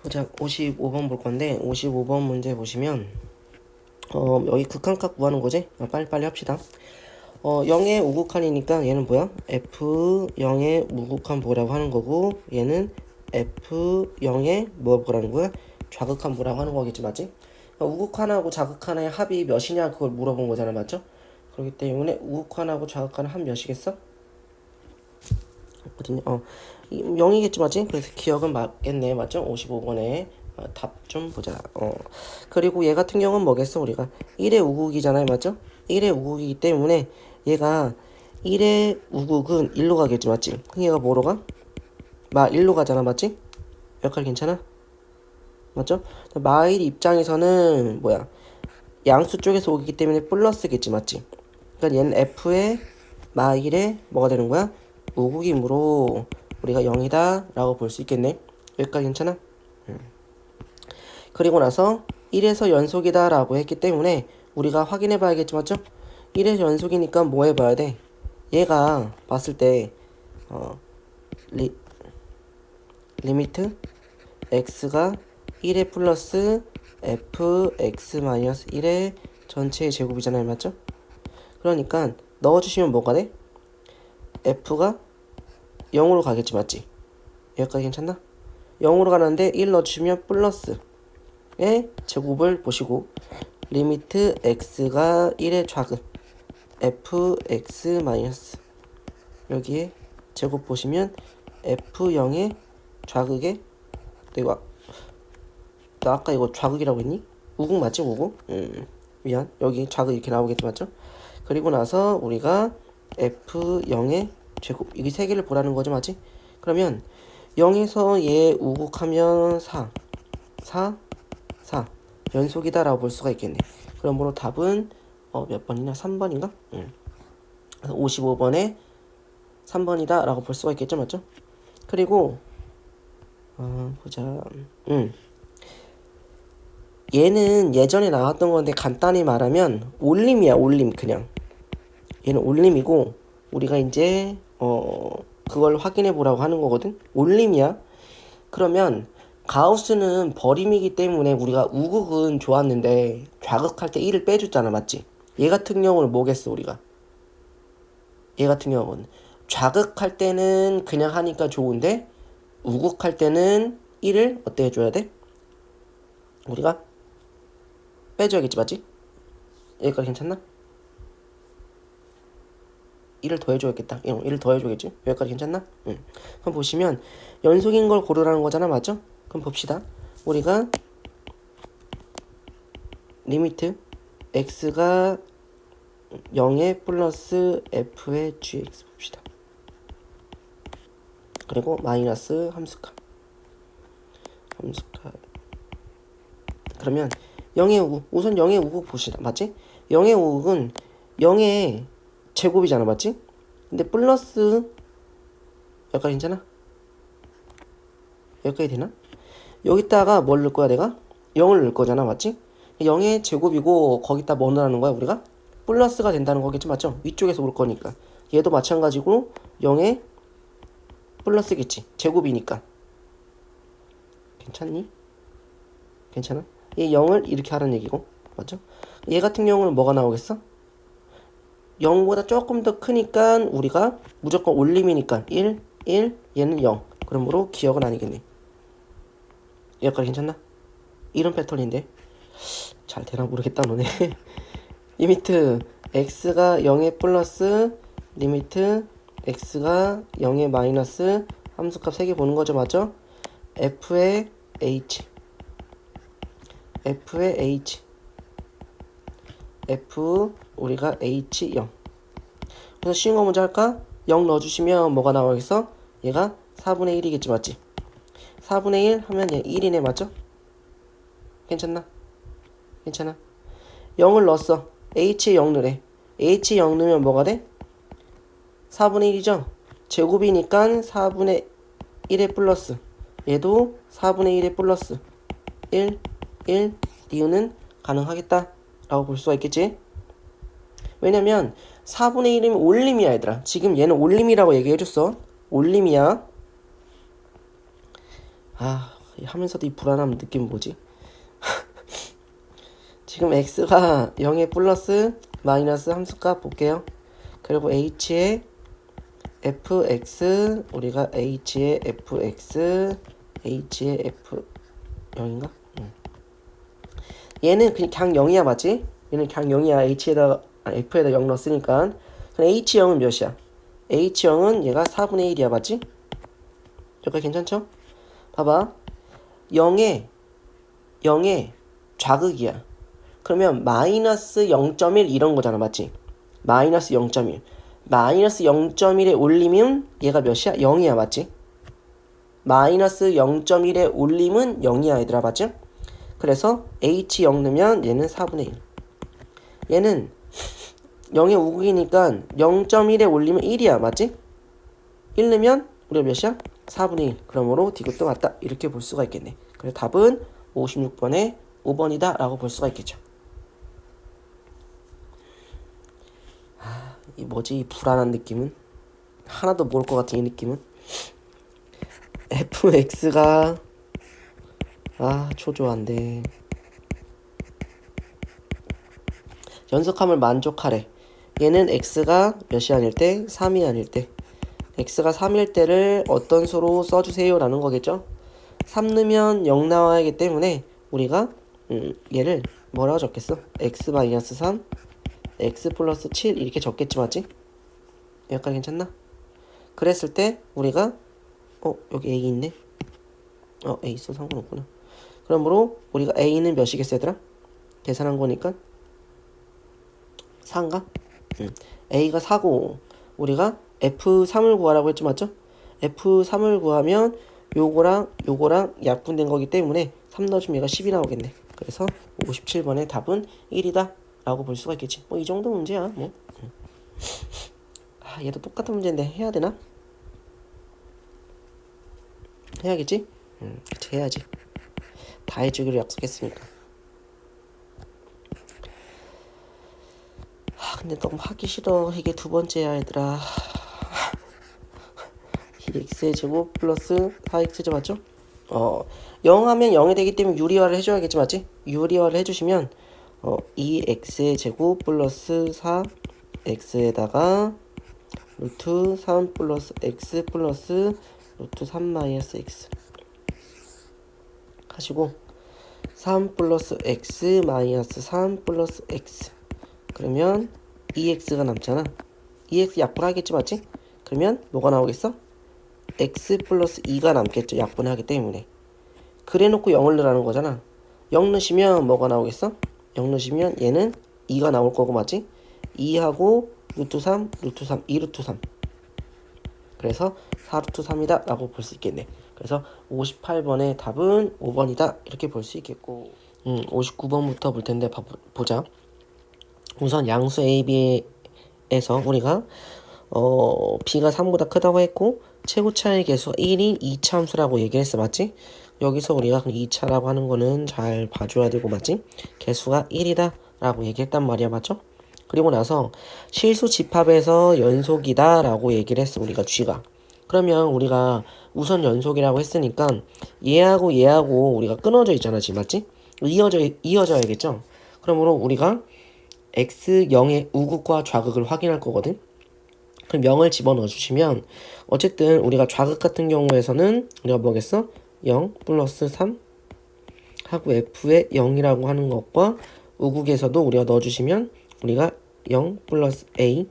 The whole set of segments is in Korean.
보자, 55번 볼 건데 55번 문제 보시면 여기 극한값 구하는 거지? 빨리빨리 합시다. 0의 우극한이니까 얘는 뭐야? F0의 우극한 보라고 하는 거고, 얘는 F0의 뭐 보라는 거야? 좌극한 보라고 하는 거겠지, 맞지? 우극한하고 좌극한의 합이 몇이냐 그걸 물어본 거잖아, 맞죠? 그렇기 때문에 우극한하고 좌극한의 합 몇이겠어? 어딨냐? 0이겠지, 맞지? 그래서 기억은 맞겠네, 맞죠? 55번에 답 좀 보자. 그리고 얘 같은 경우는 뭐겠어? 우리가 1의 우극이잖아요, 맞죠? 1의 우극이기 때문에 얘가 1의 우극은 1로 가겠지, 맞지? 그럼 얘가 뭐로 가? 1로 가잖아, 맞지? 여기까지 괜찮아? 맞죠? 마일 입장에서는 뭐야? 양수 쪽에서 오기 때문에 플러스겠지, 맞지? 그러니까 얘는 F의 마일에 뭐가 되는 거야? 우극이므로 우리가 0이다 라고 볼 수 있겠네. 여기까지 괜찮아? 그리고 나서 1에서 연속이다 라고 했기 때문에 우리가 확인해 봐야겠지, 맞죠? 1에서 연속이니까 뭐 해봐야 돼? 얘가 봤을 때 리미트 x가 1에 플러스 fx-1의 전체의 제곱이잖아요, 맞죠? 그러니까 넣어주시면 뭐가 돼? f가 0으로 가겠지, 맞지? 여기까지 괜찮나? 0으로 가는데 1 넣어주시면 플러스의 제곱을 보시고, 리미트 x가 1의 좌극 fx 마이너스, 여기에 제곱 보시면 f0의 좌극에, 나 아까 이거 좌극이라고 했니? 우극 맞지, 우극? 미안, 여기 좌극 이렇게 나오겠지, 맞죠? 그리고 나서 우리가 f0의 제곱, 이게 세 개를 보라는 거죠, 맞지? 그러면 0에서 얘 우극하면 4 연속이다 라고 볼 수가 있겠네. 그러므로 답은 몇 번이냐? 3번인가? 55번에 3번이다 라고 볼 수가 있겠죠, 맞죠? 그리고 보자. 얘는 예전에 나왔던 건데 간단히 말하면 올림이야, 올림. 그냥 얘는 올림이고, 우리가 이제 그걸 확인해 보라고 하는 거거든. 올림이야. 그러면 가우스는 버림이기 때문에 우리가 우극은 좋았는데 좌극할 때 1을 빼줬잖아, 맞지? 얘 같은 경우는 뭐겠어, 우리가? 얘 같은 경우는 좌극할 때는 그냥 하니까 좋은데 우극할 때는 1을 어때 해줘야 돼? 우리가 빼줘야겠지, 맞지? 여기까지 괜찮나? 1을 더해줘야겠다. 1을 더해줘야겠지? 여기까지 괜찮나? 응. 그럼 보시면 연속인 걸 고르라는 거잖아, 맞죠? 그럼 봅시다. 우리가 리미트 x가 0에 플러스 f의 gx 봅시다. 그리고 마이너스 함수값. 그러면 0의 우극, 우선 0의 우극 봅시다, 맞지? 0의 우극은 0의 제곱이잖아, 맞지? 근데 플러스, 여기까지 괜찮아? 여기까지 되나? 여기다가 뭘 넣을 거야, 내가? 0을 넣을 거잖아, 맞지? 0의 제곱이고 거기다 뭐 넣으라는 거야, 우리가? 플러스가 된다는 거겠지, 맞죠? 위쪽에서 올 거니까. 얘도 마찬가지고 0의 플러스겠지, 제곱이니까. 괜찮니? 괜찮아? 얘 0을 이렇게 하라는 얘기고, 맞죠? 얘 같은 경우는 뭐가 나오겠어? 0보다 조금 더 크니까 우리가 무조건 올림이니까 1, 얘는 0. 그러므로 기억은 아니겠네. 여기까지 괜찮나? 이런 패턴인데 잘 되나 모르겠다, 너네. 리미트 x가 0에 플러스 리미트 x가 0에 마이너스 함수값 3개 보는 거죠, 맞죠? f의 h f 우리가 h0. 그래서 쉬운 거 먼저 할까? 0 넣어주시면 뭐가 나오겠어? 얘가 4분의 1이겠지, 맞지? 4분의 1 하면 얘 1이네, 맞죠? 괜찮나? 괜찮아? 0을 넣었어. h에 0 넣으래. h에 0 넣으면 뭐가 돼? 4분의 1이죠? 제곱이니까 4분의 1에 플러스, 얘도 4분의 1에 플러스 1, 니은은 가능하겠다 라고 볼 수가 있겠지? 왜냐면 4분의 1이면 올림이야, 얘들아. 지금 얘는 올림이라고 얘기해줬어. 올림이야. 하면서도 이 불안함 느낌 뭐지? 지금 x가 0에 플러스 마이너스 함수값 볼게요. 그리고 h의 fx 우리가 h의 fx h의 f 0인가? 얘는 그냥 0이야 맞지? 얘는 그냥 0이야. f에다 0 넣었으니까. 그럼 h0은 몇이야? h0은 얘가 4분의 1이야 맞지? 여기까지 괜찮죠? 봐봐. 0에 좌극이야. 그러면 마이너스 0.1 이런 거잖아 맞지? 마이너스 0.1 마이너스 0.1에 올리면 얘가 몇이야? 0이야 맞지? 마이너스 0.1에 올림은 0이야 얘들아 맞지? 그래서 h0 넣으면 얘는 4분의 1 얘는 0의 우극이니까 0.1에 올리면 1이야 맞지? 1 넣으면 우리가 몇이야? 4분의 1 그러므로 D급도 맞다 이렇게 볼 수가 있겠네. 그래서 답은 56번에 5번이다 라고 볼 수가 있겠죠. 이 뭐지 이 불안한 느낌은? 하나도 모를 것 같은 이 느낌은? fx가 초조한데 연속함을 만족하래. 얘는 x가 몇이 아닐 때? 3이 아닐 때. x가 3일 때를 어떤 수로 써주세요 라는 거겠죠. 3 넣으면 0 나와야 하기 때문에 우리가 얘를 뭐라고 적겠어? x-3 x 플러스 7 이렇게 적겠지 맞지? 여기까지 괜찮나? 그랬을 때 우리가 여기 a 있네. a 있어 상관없구나. 그러므로 우리가 a는 몇이겠어 얘들아? 계산한 거니까 4인가? a가 4고 우리가 f3을 구하라고 했죠 맞죠? f3을 구하면 요거랑 약분된 거기 때문에 3 넣어주면 얘가 10이 나오겠네. 그래서 57번의 답은 1이다 라고 볼 수가 있겠지. 이 정도 문제야 뭐. 얘도 똑같은 문제인데 해야 되나? 해야겠지? 그치 해야지. 다 해주기로 약속했으니까. 근데 너무 하기 싫어. 이게 두 번째야 얘들아. 이 x의 제곱 플러스 4x제 맞죠? 0 하면 0이 되기 때문에 유리화를 해줘야겠지 맞지? 유리화를 해주시면 2x의 제곱 플러스 4x에다가 루트 3 플러스 x 플러스 루트 3 마이너스 x 하시고 3 플러스 x 마이너스 3 플러스 x 그러면 2x가 남잖아. 2x 약분하겠지 맞지? 그러면 뭐가 나오겠어? x 플러스 2가 남겠죠. 약분하기 때문에. 그래놓고 0을 넣으라는 거잖아. 0 넣으시면 뭐가 나오겠어? 0 넣으시면 얘는 2가 나올 거고 맞지? 2하고 루트 3, 루트 3, 2루트 3. 그래서 4루트 3이다 라고 볼 수 있겠네. 그래서 58번의 답은 5번이다 이렇게 볼 수 있겠고 59번부터 볼 텐데 보자. 우선 양수 A, B에서 우리가 B가 3보다 크다고 했고 최고 차의 개수가 1인 2차 함수라고 얘기했어 맞지? 여기서 우리가 2차라고 하는 거는 잘 봐줘야 되고 맞지? 개수가 1이다 라고 얘기했단 말이야 맞죠? 그리고 나서 실수 집합에서 연속이다 라고 얘기를 했어 우리가 G가. 그러면 우리가 우선 연속이라고 했으니까 얘하고 얘하고 우리가 끊어져 있잖아 지금 맞지? 이어져야겠죠? 그러므로 우리가 x0의 우극과 좌극을 확인할 거거든. 그럼 0을 집어넣어 주시면 어쨌든 우리가 좌극 같은 경우에서는 우리가 뭐겠어? 0 플러스 3 하고 f의 0이라고 하는 것과 우극에서도 우리가 넣어주시면 우리가 0 플러스 a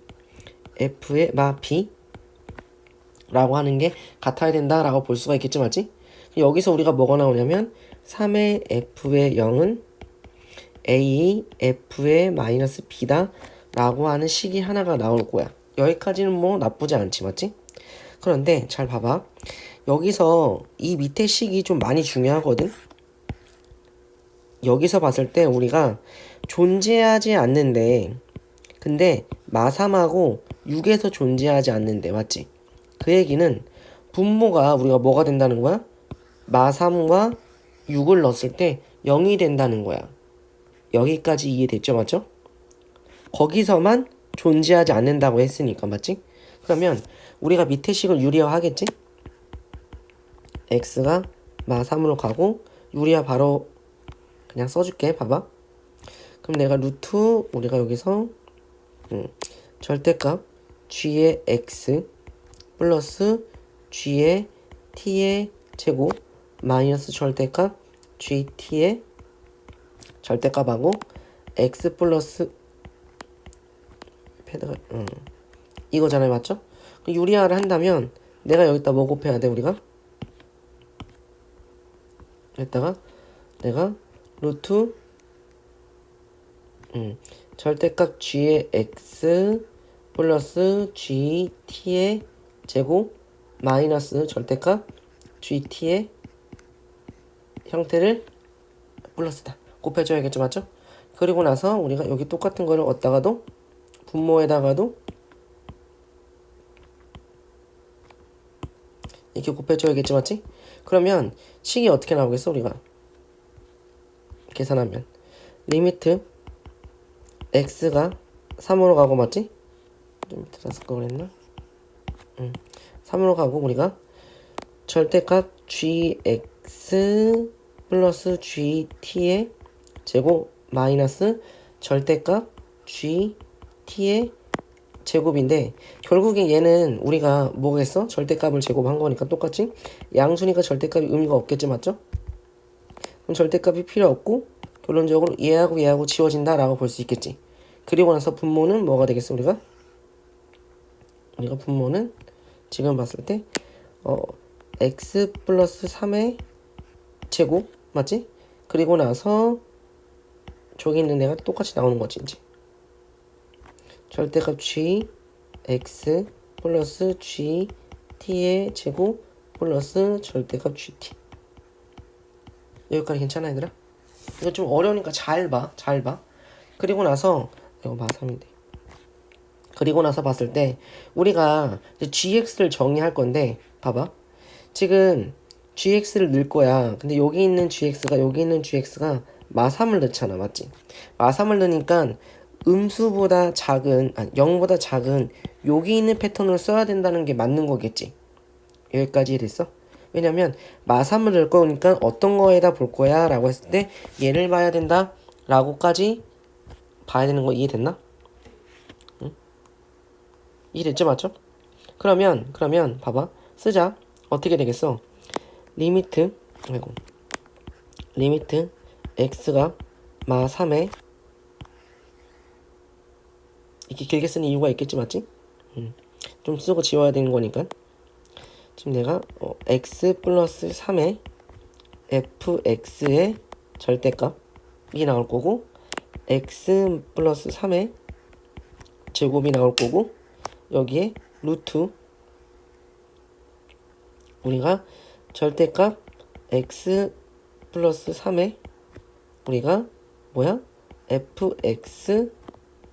f의 마 b 라고 하는 게 같아야 된다라고 볼 수가 있겠지 맞지? 여기서 우리가 뭐가 나오냐면 3의 f의 0은 a f의 마이너스 b다 라고 하는 식이 하나가 나올 거야. 여기까지는 뭐 나쁘지 않지 맞지? 그런데 잘 봐봐. 여기서 이 밑에 식이 좀 많이 중요하거든. 여기서 봤을 때 우리가 존재하지 않는데 근데 마3하고 6에서 존재하지 않는데 맞지? 그 얘기는 분모가 우리가 뭐가 된다는 거야? 마3과 6을 넣었을 때 0이 된다는 거야. 여기까지 이해됐죠 맞죠? 거기서만 존재하지 않는다고 했으니까 맞지? 그러면 우리가 밑에 식을 유리화 하겠지? x가 마 3으로 가고 유리화 바로 그냥 써줄게. 봐봐. 그럼 내가 루트 우리가 여기서 절대값 g의 x 플러스 g의 t의 제곱 마이너스 절대값 gt의 절대값하고 x 플러스 패드가 이거잖아요. 맞죠? 유리화를 한다면 내가 여기다 뭐 곱해야 돼 우리가? 여기다가 내가 루트 절대값 g의 x 플러스 gt의 제곱 마이너스 절대값 gt의 형태를 플러스다 곱해줘야겠죠. 맞죠? 그리고 나서 우리가 여기 똑같은 거를 얻다가도 분모에다가도 이렇게 곱해줘야겠지. 맞지? 그러면 식이 어떻게 나오겠어 우리가 계산하면 리미트 x가 3으로 가고 맞지? 좀 밑에다 쓸 걸 그랬나? 3으로 가고 우리가 절대값 gx 플러스 gt의 제곱 마이너스 절대값 gt의 제곱인데 결국에 얘는 우리가 뭐겠어? 절대값을 제곱한 거니까 똑같이 양수니까 절대값이 의미가 없겠지. 맞죠? 그럼 절대값이 필요 없고 결론적으로 얘하고 얘하고 지워진다 라고 볼 수 있겠지. 그리고 나서 분모는 뭐가 되겠어 우리가 분모는 지금 봤을 때 x 플러스 3의 제곱 맞지? 그리고 나서 저기 있는 애가 똑같이 나오는 거지 이제. 절대값 g x 플러스 g t의 제곱 플러스 절대값 gt. 여기까지 괜찮아 얘들아? 이거 좀 어려우니까 잘 봐. 그리고 나서 이거 마3인데 그리고 나서 봤을 때 우리가 이제 gx를 정의할 건데 봐봐. 지금 gx를 넣을 거야. 근데 여기 있는 gx가 마3을 넣잖아. 맞지? 마3을 넣으니까 음수보다 작은 0보다 작은 여기 있는 패턴을 써야 된다는 게 맞는 거겠지. 여기까지 됐어? 왜냐면 마3을 넣을 거니까 어떤 거에다 볼 거야 라고 했을 때 얘를 봐야 된다 라고까지 봐야 되는 거 이해됐나? 응? 이해됐죠? 맞죠? 그러면 봐봐. 쓰자. 어떻게 되겠어? 리미트 x가 마3에 이렇게 길게 쓰는 이유가 있겠지. 맞지? 좀 쓰고 지워야 되는 거니까 지금 내가 x 플러스 3의 fx의 절대값이 나올 거고 x 플러스 3의 제곱이 나올 거고 여기에 루트 우리가 절대값 x 플러스 3의 우리가 뭐야? fx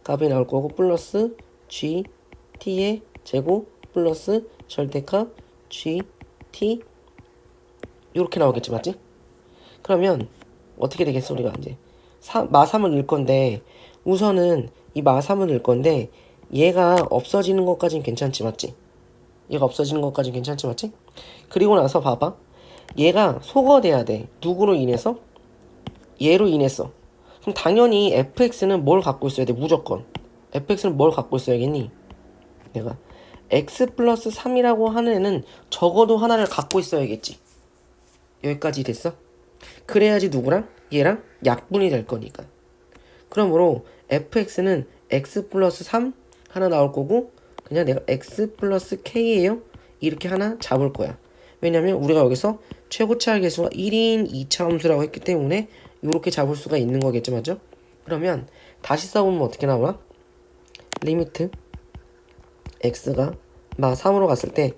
값이 나올 거고 플러스 gt의 제곱 플러스 절대값 gt 이렇게 나오겠지. 맞지? 그러면 어떻게 되겠어? 우리가 이제 마3을 넣을 건데 우선은 이 마3을 넣을 건데 얘가 없어지는 것까지는 괜찮지. 맞지? 얘가 없어지는 것까지는 괜찮지. 맞지? 그리고 나서 봐봐. 얘가 소거돼야 돼. 누구로 인해서? 얘로 인해서. 그럼 당연히 fx는 뭘 갖고 있어야 돼? 무조건 fx는 뭘 갖고 있어야겠니? 내가 x 플러스 3이라고 하는 애는 적어도 하나를 갖고 있어야겠지. 여기까지 됐어? 그래야지 누구랑? 얘랑 약분이 될 거니까. 그러므로 fx는 x 플러스 3 하나 나올 거고 그냥 내가 x 플러스 k예요 이렇게 하나 잡을 거야. 왜냐면 우리가 여기서 최고차의 개수가 1인 2차 함수라고 했기 때문에 이렇게 잡을 수가 있는 거겠죠. 맞죠? 그러면 다시 써보면 어떻게 나오나? 리미트 x가 마3으로 갔을 때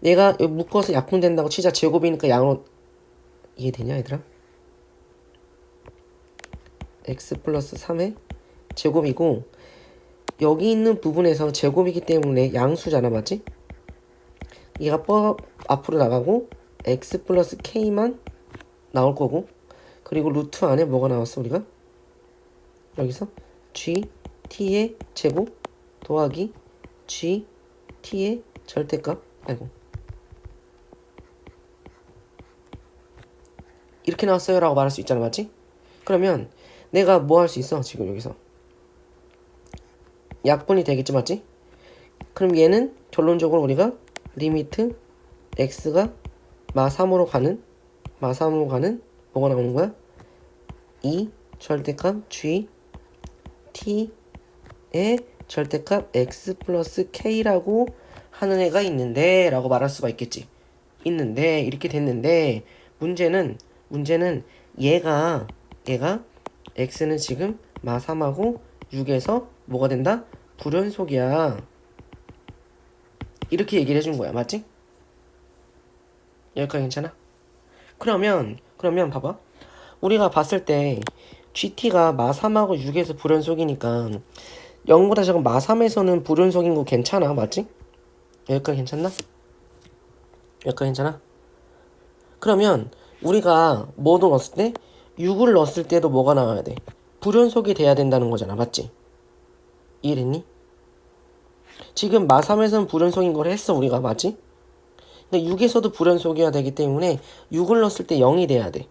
얘가 묶어서 약분된다고 치자. 제곱이니까 양으로 이해되냐 얘들아? x 플러스 3의 제곱이고 여기 있는 부분에서 제곱이기 때문에 양수잖아. 맞지? 얘가 앞으로 나가고 x 플러스 k만 나올 거고 그리고 루트 안에 뭐가 나왔어 우리가? 여기서 gt의 제곱 더하기 gt의 절대값 이렇게 나왔어요 라고 말할 수 있잖아. 맞지? 그러면 내가 뭐 할 수 있어? 지금 여기서 약분이 되겠지. 맞지? 그럼 얘는 결론적으로 우리가 리미트 x가 마3으로 가는 뭐가 나오는 거야? 2 절대값 g t의 절대값 x 플러스 k라고 하는 애가 있는데 라고 말할 수가 있겠지. 있는데 이렇게 됐는데 문제는 얘가 x는 지금 마3하고 6에서 뭐가 된다? 불연속이야. 이렇게 얘기를 해준 거야. 맞지? 여기까지 괜찮아? 그러면 봐봐. 우리가 봤을 때 GT가 마3하고 6에서 불연속이니까 0보다 작은 마3에서는 불연속인 거 괜찮아. 맞지? 여기까지 괜찮나? 여기까지 괜찮아? 그러면 우리가 뭐도 넣었을 때 6을 넣었을 때도 뭐가 나와야 돼? 불연속이 돼야 된다는 거잖아. 맞지? 이해됐니? 지금 마3에서는 불연속인 걸 했어. 우리가. 맞지? 근데 6에서도 불연속이어야 되기 때문에 6을 넣었을 때 0이 돼야 돼.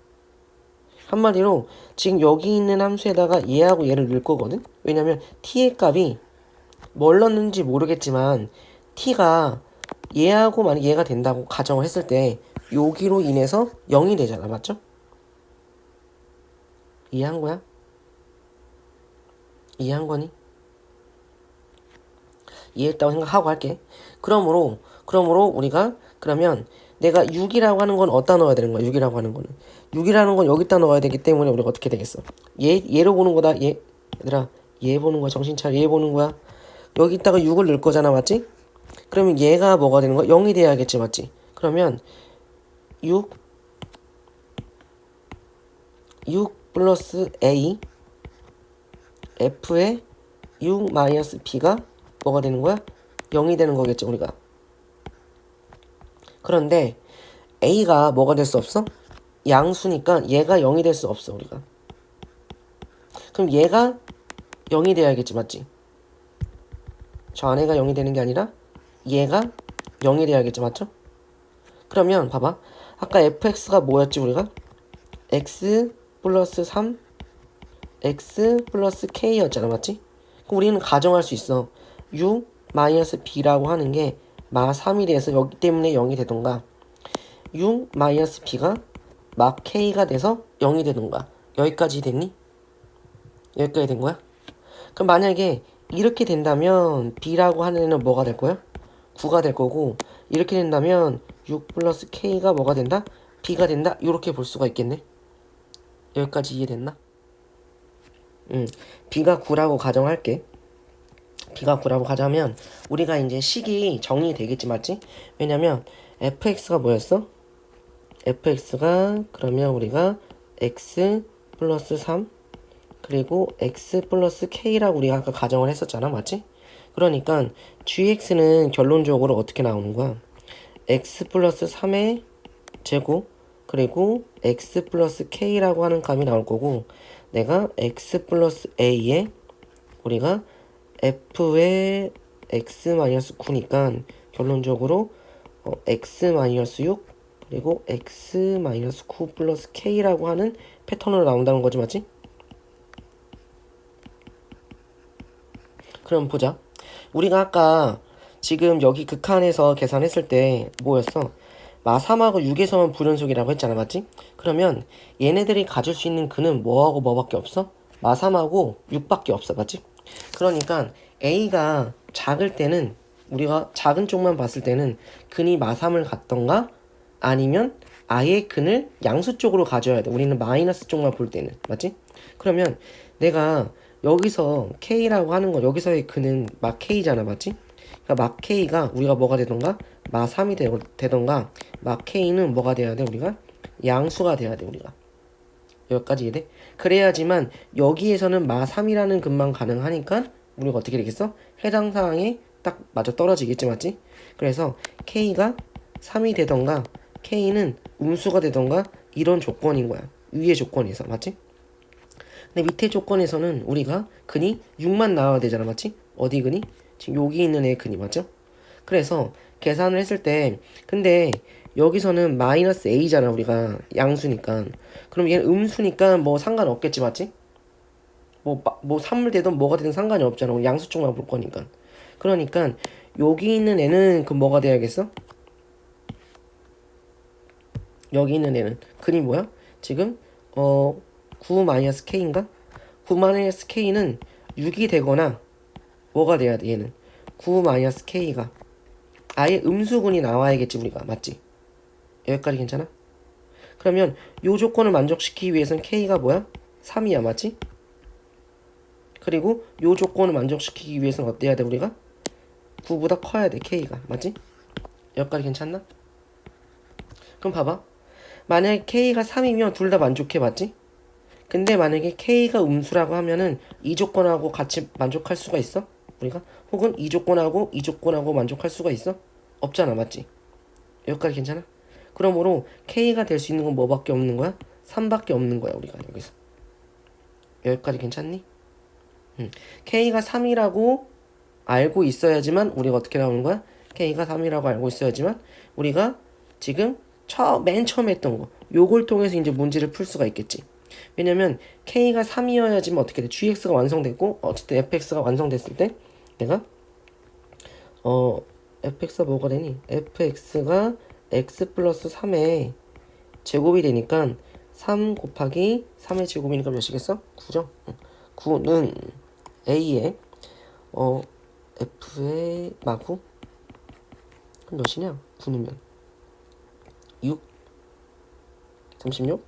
한마디로 지금 여기 있는 함수에다가 얘하고 얘를 넣을 거거든? 왜냐면 t의 값이 뭘 넣는지 모르겠지만 t가 얘하고 만약 얘가 된다고 가정을 했을 때 여기로 인해서 0이 되잖아. 맞죠? 이해한 거야? 이해한 거니? 이해했다고 생각하고 할게. 그러므로 우리가 그러면 내가 6이라고 하는 건 어디다 넣어야 되는 거야? 6이라고 하는 거는 6이라는 건 여기다 넣어야 되기 때문에 우리가 어떻게 되겠어? 얘로 보는 거다. 얘들아, 얘 보는 거야. 정신 차려. 얘 보는 거야. 여기다가 6을 넣을 거잖아. 맞지? 그러면 얘가 뭐가 되는 거야? 0이 돼야겠지. 맞지? 그러면 6 플러스 a f의 6 마이너스 b가 뭐가 되는 거야? 0이 되는 거겠지. 우리가. 그런데 a가 뭐가 될 수 없어? 양수니까 얘가 0이 될 수 없어. 우리가. 그럼 얘가 0이 돼야겠지. 맞지? 저 안에가 0이 되는 게 아니라 얘가 0이 돼야겠지. 맞죠? 그러면 봐봐. 아까 fx가 뭐였지? 우리가 x 플러스 3 x 플러스 k였잖아. 맞지? 그럼 우리는 가정할 수 있어. 6 마이너스 b라고 하는 게 마3이 돼서 여기 때문에 0이 되던가 6 마이너스 b가 마 k가 돼서 0이 되던가. 여기까지 됐니? 여기까지 된 거야? 그럼 만약에 이렇게 된다면 b라고 하는 애는 뭐가 될 거야? 9가 될 거고, 이렇게 된다면 6 플러스 k가 뭐가 된다? b가 된다? 이렇게 볼 수가 있겠네. 여기까지 이해됐나? b가 9라고 가정할게. b가 9라고 가정하면 우리가 이제 식이 정리되겠지. 맞지? 왜냐면 fx가 뭐였어? fx가 그러면 우리가 x 플러스 3 그리고 x 플러스 k라고 우리가 아까 가정을 했었잖아. 맞지? 그러니까 gx는 결론적으로 어떻게 나오는 거야? x 플러스 3의 제곱 그리고 x 플러스 k라고 하는 값이 나올 거고, 내가 x 플러스 a에 우리가 f의 x 마이너스 9니까 결론적으로 x 마이너스 6 그리고 x 마이너스 9 플러스 k라고 하는 패턴으로 나온다는 거지. 맞지? 그럼 보자. 우리가 아까 지금 여기 극한에서 계산했을 때 뭐였어? 마3하고 6에서만 불연속이라고 했잖아. 맞지? 그러면 얘네들이 가질 수 있는 근은 뭐하고 뭐밖에 없어? 마3하고 6밖에 없어. 맞지? 그러니까 A가 작을 때는 우리가 작은 쪽만 봤을 때는 근이 마3을 갖던가 아니면 아예 근을 양수 쪽으로 가져야 돼. 우리는 마이너스 쪽만 볼 때는. 맞지? 그러면 내가 여기서 K라고 하는 거 여기서의 근은 막 K잖아. 맞지? 그러니까 막 K가 우리가 뭐가 되던가 마3이 되던가 막 K는 뭐가 돼야 돼? 우리가 양수가 돼야 돼. 우리가. 여기까지 이해돼? 그래야지만 여기에서는 마3이라는 근만 가능하니까 우리가 어떻게 되겠어? 해당 사항에 딱 맞아 떨어지겠지. 맞지? 그래서 K가 3이 되던가 K는 음수가 되던가 이런 조건인 거야. 위의 조건에서. 맞지? 근데 밑에 조건에서는 우리가 근이 6만 나와야 되잖아. 맞지? 어디 근이? 지금 여기 있는 애 근이. 맞죠? 그래서 계산을 했을 때 근데 여기서는 마이너스 a잖아 우리가 양수니까. 그럼 얘는 음수니까 뭐 상관없겠지 맞지? 뭐 3을 되든 뭐가 되든 상관이 없잖아. 우리 양수 쪽만 볼 거니까. 그러니까 여기 있는 애는 그 뭐가 돼야겠어? 여기 있는 애는 근이 뭐야? 지금 9 마이너스 k인가? 9 마이너스 k는 6이 되거나 뭐가 돼야 돼 얘는 9 마이너스 k가 아예 음수근이 나와야겠지 우리가 맞지? 여기까지 괜찮아? 그러면 요 조건을 만족시키기 위해서는 k가 뭐야? 3이야 맞지? 그리고 요 조건을 만족시키기 위해서는 어때야 돼 우리가? 9보다 커야 돼 k가 맞지? 여기까지 괜찮나? 그럼 봐봐 만약에 k가 3이면 둘 다 만족해 맞지? 근데 만약에 k가 음수라고 하면은 이 조건하고 같이 만족할 수가 있어? 우리가? 혹은 이 조건하고 만족할 수가 있어? 없잖아 맞지? 여기까지 괜찮아? 그러므로 k가 될 수 있는 건 뭐밖에 없는 거야? 3밖에 없는 거야 우리가 여기서. 여기까지 괜찮니? k가 3이라고 알고 있어야지만 우리가 어떻게 나오는 거야? k가 3이라고 알고 있어야지만 우리가 지금 맨 처음에 했던 거 요걸 통해서 이제 문제를 풀 수가 있겠지. 왜냐면 k가 3이어야지만 어떻게 돼? gx가 완성됐고 어쨌든 fx가 완성됐을 때 내가 fx가 뭐가 되니? fx가 x 플러스 3의 제곱이 되니까 3 곱하기 3의 제곱이니까 몇이겠어? 9죠? 9는 a의 f의 마구? 그럼 몇이냐? 9면 6? 36?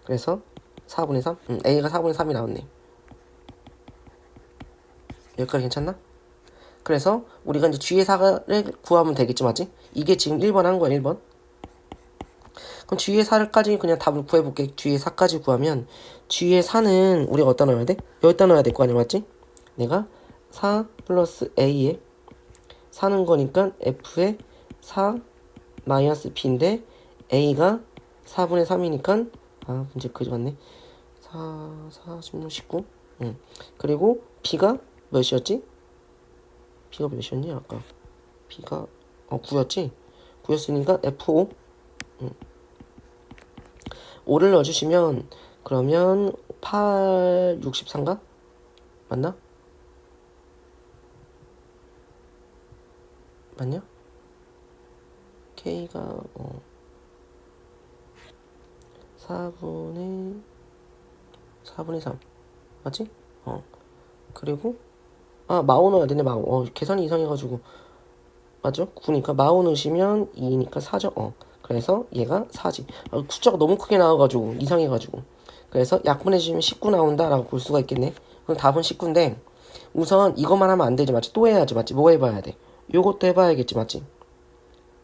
그래서 4분의 3? a가 4분의 3이 나왔네. 여기까지 괜찮나? 그래서 우리가 이제 g의 4를 구하면 되겠지 맞지? 이게 지금 1번 한 거야 1번. 그럼 g의 4까지 그냥 답을 구해볼게. g의 4까지 구하면 g의 4는 우리가 어디다 넣어야 돼? 여기다 넣어야 될 거 아니야 맞지? 내가 4 플러스 a에 사는 거니까 f의 4 마이너스 b인데 a가 4분의 3이니까 문제 그지 맞네. 4, 16, 19 그리고 b가 몇이었지? b가 몇이었니 아까? b가 9였지? 9였으니까 f5 5를 넣어주시면 그러면 8, 63가? 맞나? 맞냐? k가 4분의 3 맞지? 그리고 마오 넣어야 되네 마오. 계산이 이상해가지고 맞죠? 9니까 마오 넣으시면 2니까 4죠. 그래서 얘가 4지. 숫자가 너무 크게 나와가지고 이상해가지고 그래서 약분해주시면 19 나온다라고 볼 수가 있겠네. 그럼 답은 19인데 우선 이것만 하면 안 되지 맞지? 또 해야지 맞지? 뭐 해봐야 돼? 요것도 해봐야겠지 맞지?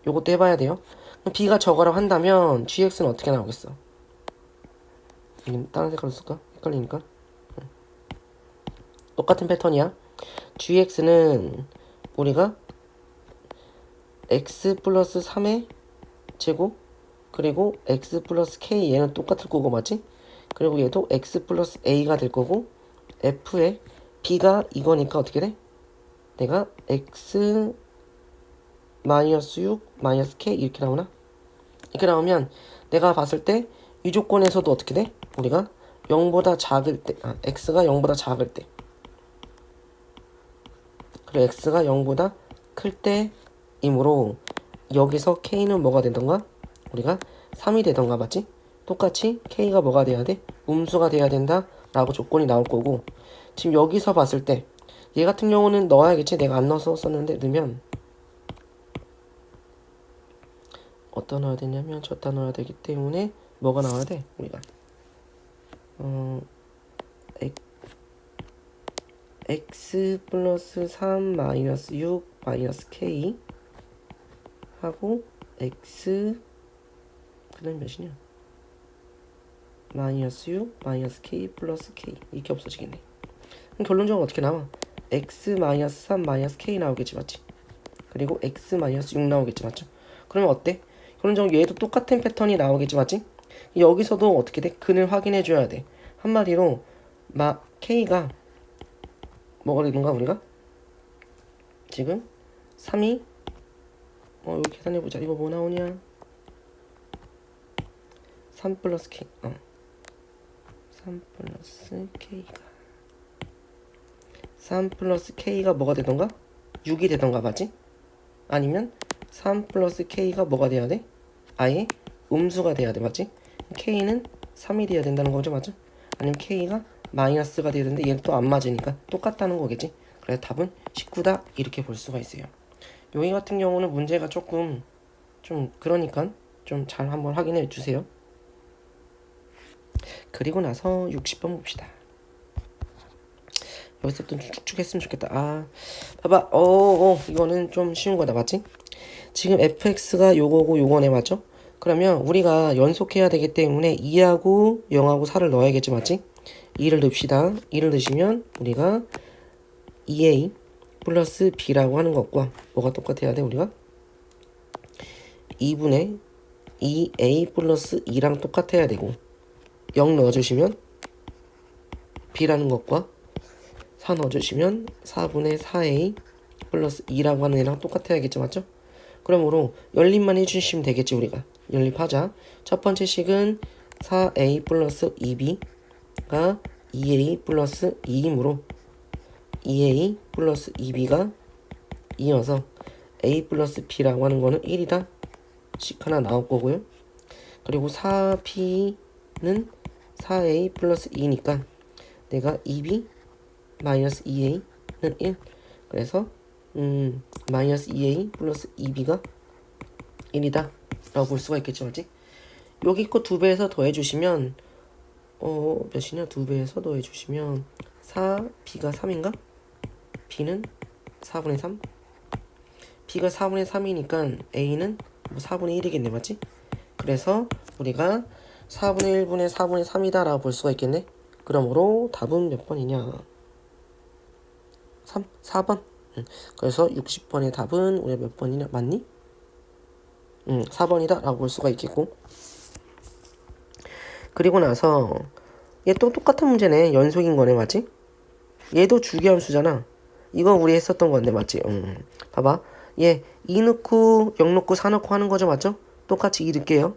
요것도 해봐야 돼요. 그럼 b가 저거라고 한다면 gx는 어떻게 나오겠어? 다른 색깔로 쓸까? 헷갈리니까. 똑같은 패턴이야. gx는 우리가 x 플러스 3의 제곱 그리고 x 플러스 k 얘는 똑같을 거고 맞지? 그리고 얘도 x 플러스 a가 될 거고 f의 b가 이거니까 어떻게 돼? 내가 x 마이너스 6 마이너스 k 이렇게 나오나? 이렇게 나오면 내가 봤을 때 이 조건에서도 어떻게 돼? 우리가 0보다 작을 때 x가 0보다 작을 때 그리고 x가 0보다 클 때이므로 여기서 k는 뭐가 되던가? 우리가 3이 되던가 맞지? 똑같이 k가 뭐가 돼야 돼? 음수가 돼야 된다 라고 조건이 나올 거고 지금 여기서 봤을 때 얘 같은 경우는 넣어야겠지? 내가 안 넣어서 썼는데 넣으면 어디다 넣어야 되냐면 저기다 넣어야 되기 때문에 뭐가 나와야 돼? 우리가 x 플러스 3 마이너스 6 마이너스 k 하고 x 그다음 몇이냐? 마이너스 6 마이너스 k 플러스 k 이렇게 없어지겠네. 그럼 결론적으로 어떻게 나와? x 마이너스 3 마이너스 k 나오겠지 맞지? 그리고 x 마이너스 6 나오겠지 맞죠? 그러면 어때? 결론적으로 얘도 똑같은 패턴이 나오겠지 맞지? 여기서도 어떻게 돼? 근을 확인해 줘야 돼. 한마디로 k가 뭐가 되는가 우리가? 지금 3이 여기 계산해보자. 이거 뭐 나오냐? 3 플러스 K 3 플러스 K가 3 플러스 K가 뭐가 되던가? 6이 되던가 맞지? 아니면 3 플러스 K가 뭐가 돼야 돼? 아예 음수가 돼야 돼 맞지? K는 3이 돼야 된다는 거죠 맞죠? 아니면 K가 마이너스가 돼야 되는데 얘는 또 안 맞으니까 똑같다는 거겠지? 그래서 답은 19다 이렇게 볼 수가 있어요. 여기 같은 경우는 문제가 조금 좀 그러니까 좀 잘 한번 확인해 주세요. 그리고 나서 60번 봅시다. 여기서부터 좀 쭉쭉 했으면 좋겠다. 봐봐. 이거는 좀 쉬운 거다 맞지? 지금 fx가 요거고 요거네 맞죠? 그러면 우리가 연속해야 되기 때문에 2하고 0하고 4를 넣어야겠지 맞지? 2를 넣읍시다. 2를 넣으시면 우리가 2a 플러스 b라고 하는 것과 뭐가 똑같아야 돼 우리가? 2분의 2a 플러스 2랑 똑같아야 되고 0 넣어주시면 b라는 것과 4 넣어주시면 4분의 4a 플러스 2라고 하는 애랑 똑같아야겠죠 맞죠? 그러므로 연립만 해주시면 되겠지 우리가. 연립하자. 첫 번째 식은 4a 플러스 2b가 2a 플러스 2이므로 2a 플러스 2b가 2여서 a 플러스 b라고 하는 거는 1이다. 식 하나 나올 거고요. 그리고 4b는 4a 플러스 2니까 내가 2b 마이너스 2a는 1. 그래서 마이너스 2a 플러스 2b가 1이다 라고 볼 수가 있겠죠 맞지? 여기 거 2배에서 더해주시면 몇이냐? 2배에서 더해주시면 4b가 3인가? b는 4분의 3 b가 4분의 3이니까 a는 뭐 4분의 1이겠네 맞지? 그래서 우리가 4분의 1분의 4분의 3이다 라고 볼 수가 있겠네. 그러므로 답은 몇 번이냐? 4번. 그래서 60번의 답은 우리가 몇 번이냐? 맞니? 4번이다 라고 볼 수가 있겠고. 그리고 나서 얘 또 똑같은 문제네. 연속인 거네 맞지? 얘도 주기함수잖아. 이거 우리 했었던 건데 맞지? 봐봐. 얘 2 넣고 0 넣고 4 넣고 하는 거죠 맞죠? 똑같이 2 넣을게요.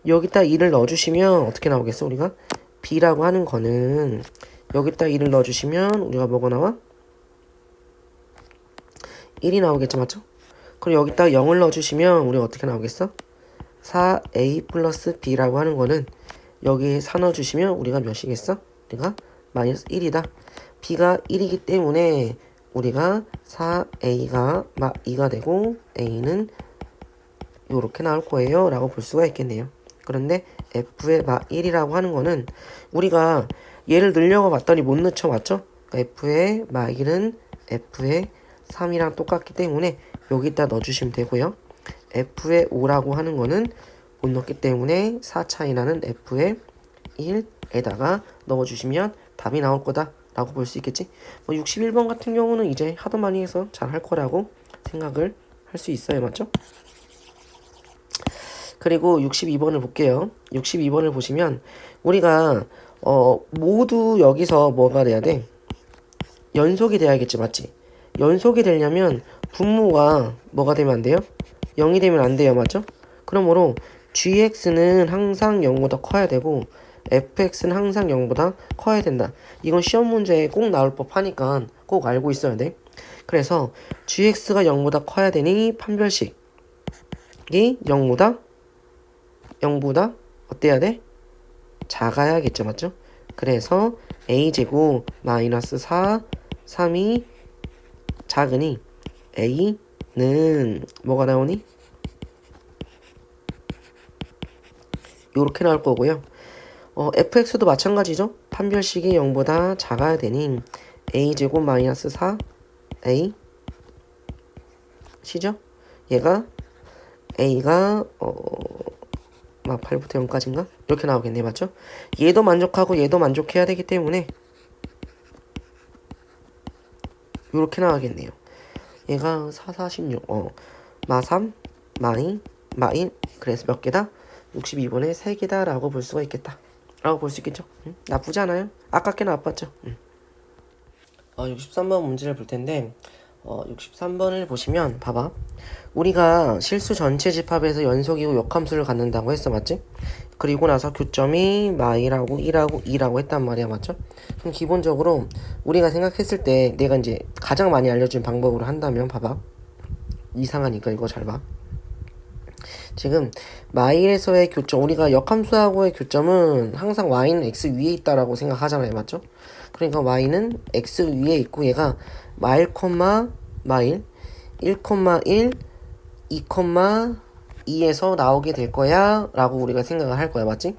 여기다 2를 넣어주시면 어떻게 나오겠어 우리가? b라고 하는 거는 여기다 2를 넣어주시면 우리가 뭐가 나와? 1이 나오겠죠 맞죠? 그럼 여기다 0을 넣어주시면 우리가 어떻게 나오겠어? 4a 플러스 b라고 하는 거는 여기에 4 넣어주시면 우리가 몇이겠어? 우리가 마이너스 1이다. b가 1이기 때문에 우리가 4a가 막 2가 되고 a는 요렇게 나올 거예요 라고 볼 수가 있겠네요. 그런데 f의 막 1이라고 하는 거는 우리가 얘를 넣으려고 봤더니 못 넣죠 맞죠? 그러니까 f의 막 1은 f의 3이랑 똑같기 때문에 여기다 넣어주시면 되고요. f의 5라고 하는 거는 못 넣기 때문에 4 차이 나는 f의 1에다가 넣어주시면 답이 나올 거다 라고 볼 수 있겠지. 61번 같은 경우는 이제 하도 많이 해서 잘 할 거라고 생각을 할 수 있어요 맞죠? 그리고 62번을 볼게요. 62번을 보시면 우리가 모두 여기서 뭐가 돼야 돼? 연속이 돼야겠지 맞지? 연속이 되려면 분모가 뭐가 되면 안 돼요? 0이 되면 안 돼요 맞죠? 그러므로 gx는 항상 0보다 커야 되고 fx는 항상 0보다 커야 된다. 이건 시험 문제에 꼭 나올 법하니까 꼭 알고 있어야 돼. 그래서 gx가 0보다 커야 되니 판별식이 0보다 어때야 돼? 작아야겠죠 맞죠? 그래서 a제곱 마이너스 4 3이 작으니 a는 뭐가 나오니? 요렇게 나올 거고요. fx도 마찬가지죠. 판별식이 0보다 작아야 되니 a제곱 마이너스 4a 시죠? 얘가 a가 막 8부터 0까지인가? 이렇게 나오겠네 맞죠? 얘도 만족하고 얘도 만족해야 되기 때문에 이렇게 나가겠네요. 얘가 4, 46 마 3, 마2, 마1 그래서 몇 개다? 62번에 3개다 라고 볼 수가 있겠다 라고 볼 수 있겠죠? 나쁘지 않아요? 아깝게 나빴죠? 63번 문제를 볼 텐데 63번을 보시면 봐봐. 우리가 실수 전체 집합에서 연속이고 역함수를 갖는다고 했어, 맞지? 그리고 나서 교점이 마이라고 1하고 2라고 했단 말이야, 맞죠? 그럼 기본적으로 우리가 생각했을 때 내가 이제 가장 많이 알려준 방법으로 한다면 봐봐. 이상하니까 이거 잘 봐. 지금 마일에서의 교점, 우리가 역함수하고의 교점은 항상 y는 x 위에 있다라고 생각하잖아요, 맞죠? 그러니까 y는 x 위에 있고 얘가 마일, 마일 1,1 2,2에서 나오게 될 거야 라고 우리가 생각을 할 거야, 맞지?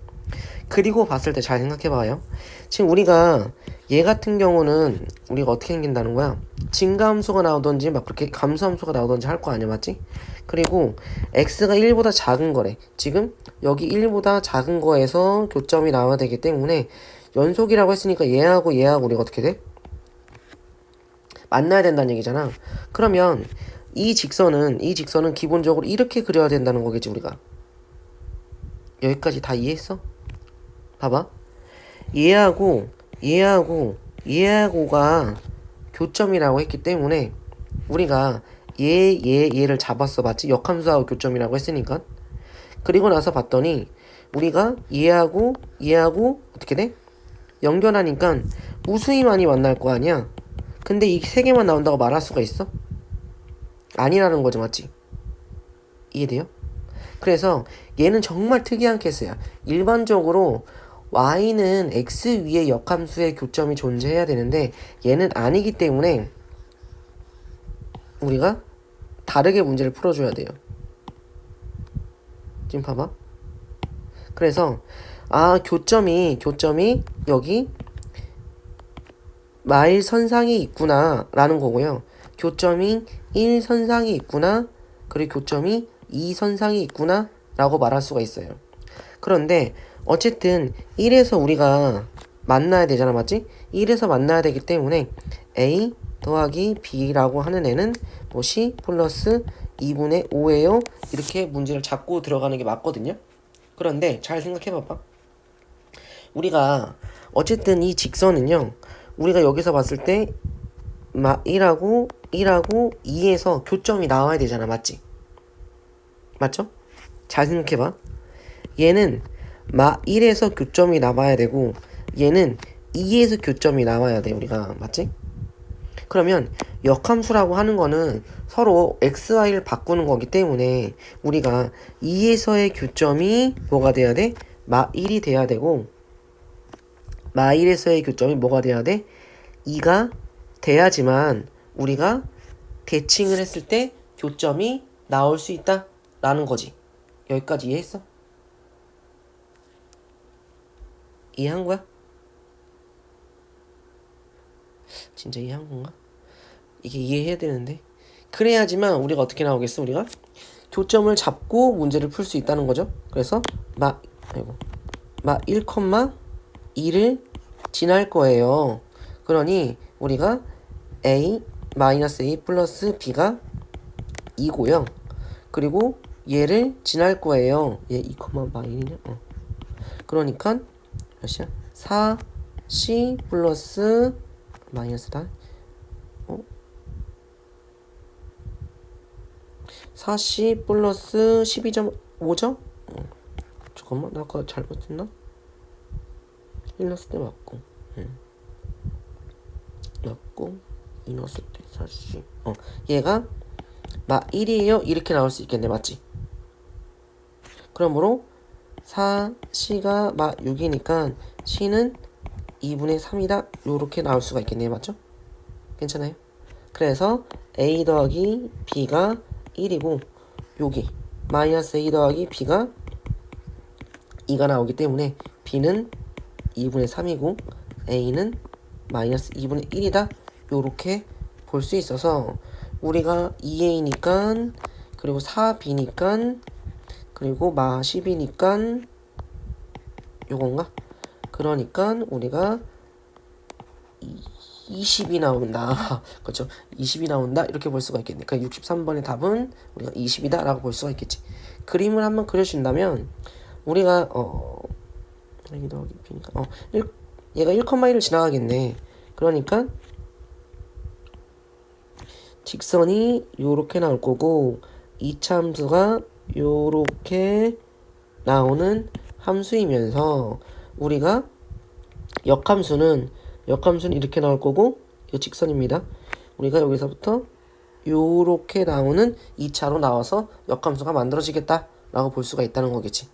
그리고 봤을 때 잘 생각해봐요. 지금 우리가 얘 같은 경우는 우리가 어떻게 생긴다는 거야? 증가함수가 나오던지 막 그렇게 감소함수가 나오던지 할 거 아니야, 맞지? 그리고 x가 1보다 작은 거래. 지금 여기 1보다 작은 거에서 교점이 나와야 되기 때문에 연속이라고 했으니까 얘하고 우리가 어떻게 돼? 만나야 된다는 얘기잖아. 그러면 이 직선은 기본적으로 이렇게 그려야 된다는 거겠지, 우리가. 여기까지 다 이해했어? 봐봐. 얘하고가 교점이라고 했기 때문에 우리가 얘를 잡았어, 맞지? 역함수하고 교점이라고 했으니까. 그리고 나서 봤더니 우리가 얘하고 어떻게 돼? 연결하니까 우수히만이 만날 거 아니야. 근데 이 세 개만 나온다고 말할 수가 있어? 아니라는 거죠, 맞지? 이해돼요? 그래서 얘는 정말 특이한 케이스야. 일반적으로 y는 x 위에 역함수의 교점이 존재해야 되는데 얘는 아니기 때문에 우리가 다르게 문제를 풀어줘야 돼요. 지금 봐봐. 그래서 교점이 여기 마일 선상에 있구나 라는 거고요. 교점이 1선상에 있구나, 그리고 교점이 2선상에 있구나 라고 말할 수가 있어요. 그런데 어쨌든 1에서 우리가 만나야 되잖아, 맞지? 1에서 만나야 되기 때문에 a 더하기 b라고 하는 애는 뭐 c 플러스 2분의 5예요. 이렇게 문제를 잡고 들어가는 게 맞거든요. 그런데 잘 생각해봐봐. 우리가 어쨌든 이 직선은요, 우리가 여기서 봤을 때 1하고 2에서 교점이 나와야 되잖아, 맞지? 맞죠? 잘 생각해봐. 얘는 1에서 교점이 나와야 되고 얘는 2에서 교점이 나와야 돼, 우리가. 맞지? 그러면 역함수라고 하는 거는 서로 xy를 바꾸는 거기 때문에 우리가 2에서의 교점이 뭐가 돼야 돼? 1이 돼야 되고 1에서의 교점이 뭐가 돼야 돼? 2가 돼야지만 우리가 대칭을 했을 때 교점이 나올 수 있다 라는 거지. 여기까지 이해했어? 이해한 거야? 진짜 이해한 건가? 이게 이해해야 되는데. 그래야지만 우리가 어떻게 나오겠어? 우리가 교점을 잡고 문제를 풀 수 있다는 거죠. 그래서 1,2를 지날 거예요. 그러니 우리가 a 플러스 b가 2고요. 그리고 얘를 지날 거예요. 얘 2,1이냐? 그러니까 몇이야? 4c 플러스 마이너스다. 4c 플러스 12.5죠? 잠깐만, 나 아까 잘못했나? 1 넣었을 때 맞고, 맞고 2 넣었을 때 4c. 얘가 1이에요. 이렇게 나올 수 있겠네, 맞지? 그러므로 4c가 6이니까 c는 2분의 3이다. 요렇게 나올 수가 있겠네요, 맞죠? 괜찮아요? 그래서 a 더하기 b가 1이고 여기 마이너스 a 더하기 b가 2가 나오기 때문에 b는 2분의 3이고 a는 마이너스 2분의 1이다. 요렇게 볼 수 있어서 우리가 2a니까 그리고 4b니까 그리고 10이니까 요건가? 그러니까 우리가 20이 나온다. 그렇죠? 20이 나온다. 이렇게 볼 수가 있겠네. 그러니까 63번의 답은 우리가 20이다 라고 볼 수가 있겠지. 그림을 한번 그려준다면 우리가 얘가 1,1을 지나가겠네. 그러니까 직선이 요렇게 나올 거고 이차함수가 요렇게 나오는 함수이면서 우리가 역함수는 이렇게 나올 거고 이 직선입니다. 우리가 여기서부터 요렇게 나오는 2차로 나와서 역함수가 만들어지겠다 라고 볼 수가 있다는 거겠지.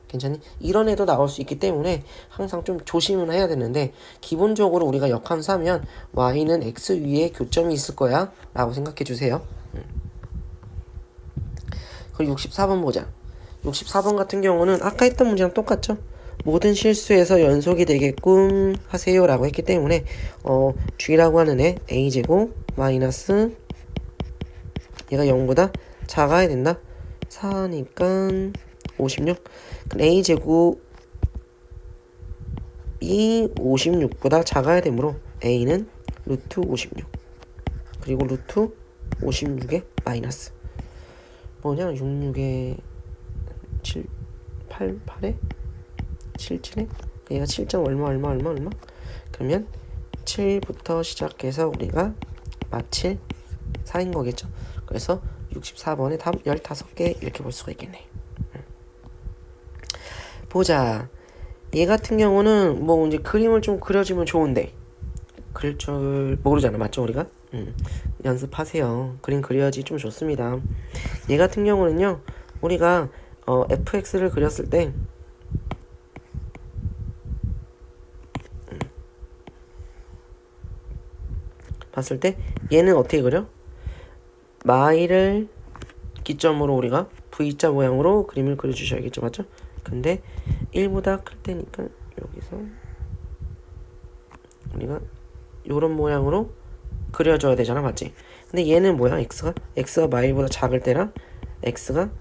괜찮니? 이런 애도 나올 수 있기 때문에 항상 좀 조심은 해야 되는데 기본적으로 우리가 역함수 하면 y는 x 위에 교점이 있을 거야 라고 생각해 주세요. 그리고 64번 보자. 64번 같은 경우는 아까 했던 문제랑 똑같죠? 모든 실수에서 연속이 되게끔 하세요 라고 했기 때문에 g라고 하는 애 a제곱 마이너스 얘가 0보다 작아야 된다. 4니까 56. 그럼 a제곱이 56보다 작아야 되므로 a는 루트 56 그리고 루트 56의 마이너스 뭐냐 66에 7 8에 77에 얘가 7점 얼마 그러면 7부터 시작해서 우리가 마칠 4인 거겠죠. 그래서 64번에 답 15개 이렇게 볼 수가 있겠네. 보자. 얘 같은 경우는 뭐 이제 그림을 좀 그려주면 좋은데 그릴 줄 모르잖아. 맞죠 우리가? 연습하세요. 그림 그려야지 좀 좋습니다. 얘 같은 경우는요. 우리가 fx를 그렸을 때 봤을 때 얘는 어떻게 그려? 마이를 기점으로 우리가 V자 모양으로 그림을 그려주셔야겠죠. 맞죠? 근데 1보다 클 때니까 여기서 우리가 요런 모양으로 그려줘야 되잖아. 맞지? 근데 얘는 뭐야? x가 마이보다 작을 때랑 x가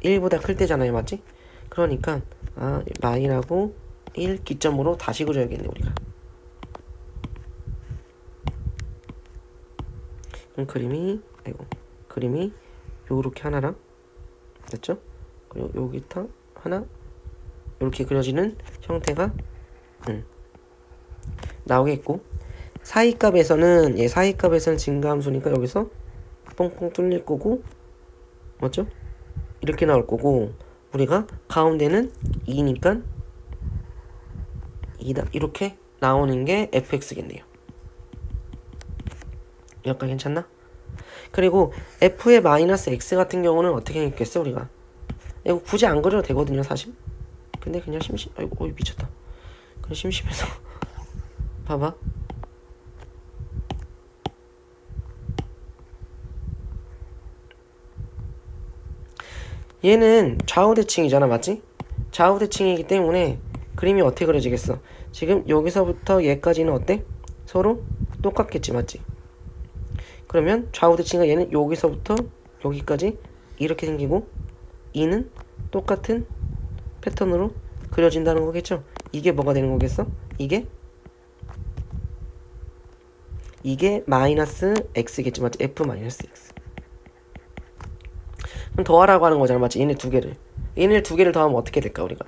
1보다 클 때잖아요. 맞지? 그러니까 마이라고 1 기점으로 다시 그려야겠네 우리가. 그럼 그림이 요렇게 하나랑 됐죠? 그리고 여기부터 하나 이렇게 그려지는 형태가 나오겠고 사이값에서는 증가함수니까 여기서 뻥뻥 뚫릴 거고 맞죠? 이렇게 나올 거고 우리가 가운데는 2니까 2다 이렇게 나오는 게 fx겠네요. 여기까지 괜찮나? 그리고 f의 마이너스 x 같은 경우는 어떻게 했겠어 우리가? 이거 굳이 안 그려도 되거든요 사실. 근데 그냥 아이고 미쳤다. 그냥 심심해서 봐봐. 얘는 좌우대칭이잖아. 맞지? 좌우대칭이기 때문에 그림이 어떻게 그려지겠어? 지금 여기서부터 얘까지는 어때? 서로 똑같겠지. 맞지? 그러면 좌우대칭은 얘는 여기서부터 여기까지 이렇게 생기고 2는 똑같은 패턴으로 그려진다는 거겠죠. 이게 뭐가 되는 거겠어? 이게 마이너스 x겠지. 맞지? f 마이너스 x. 그럼 더하라고 하는 거잖아. 맞지? 얘네 두 개를 더하면 어떻게 될까 우리가?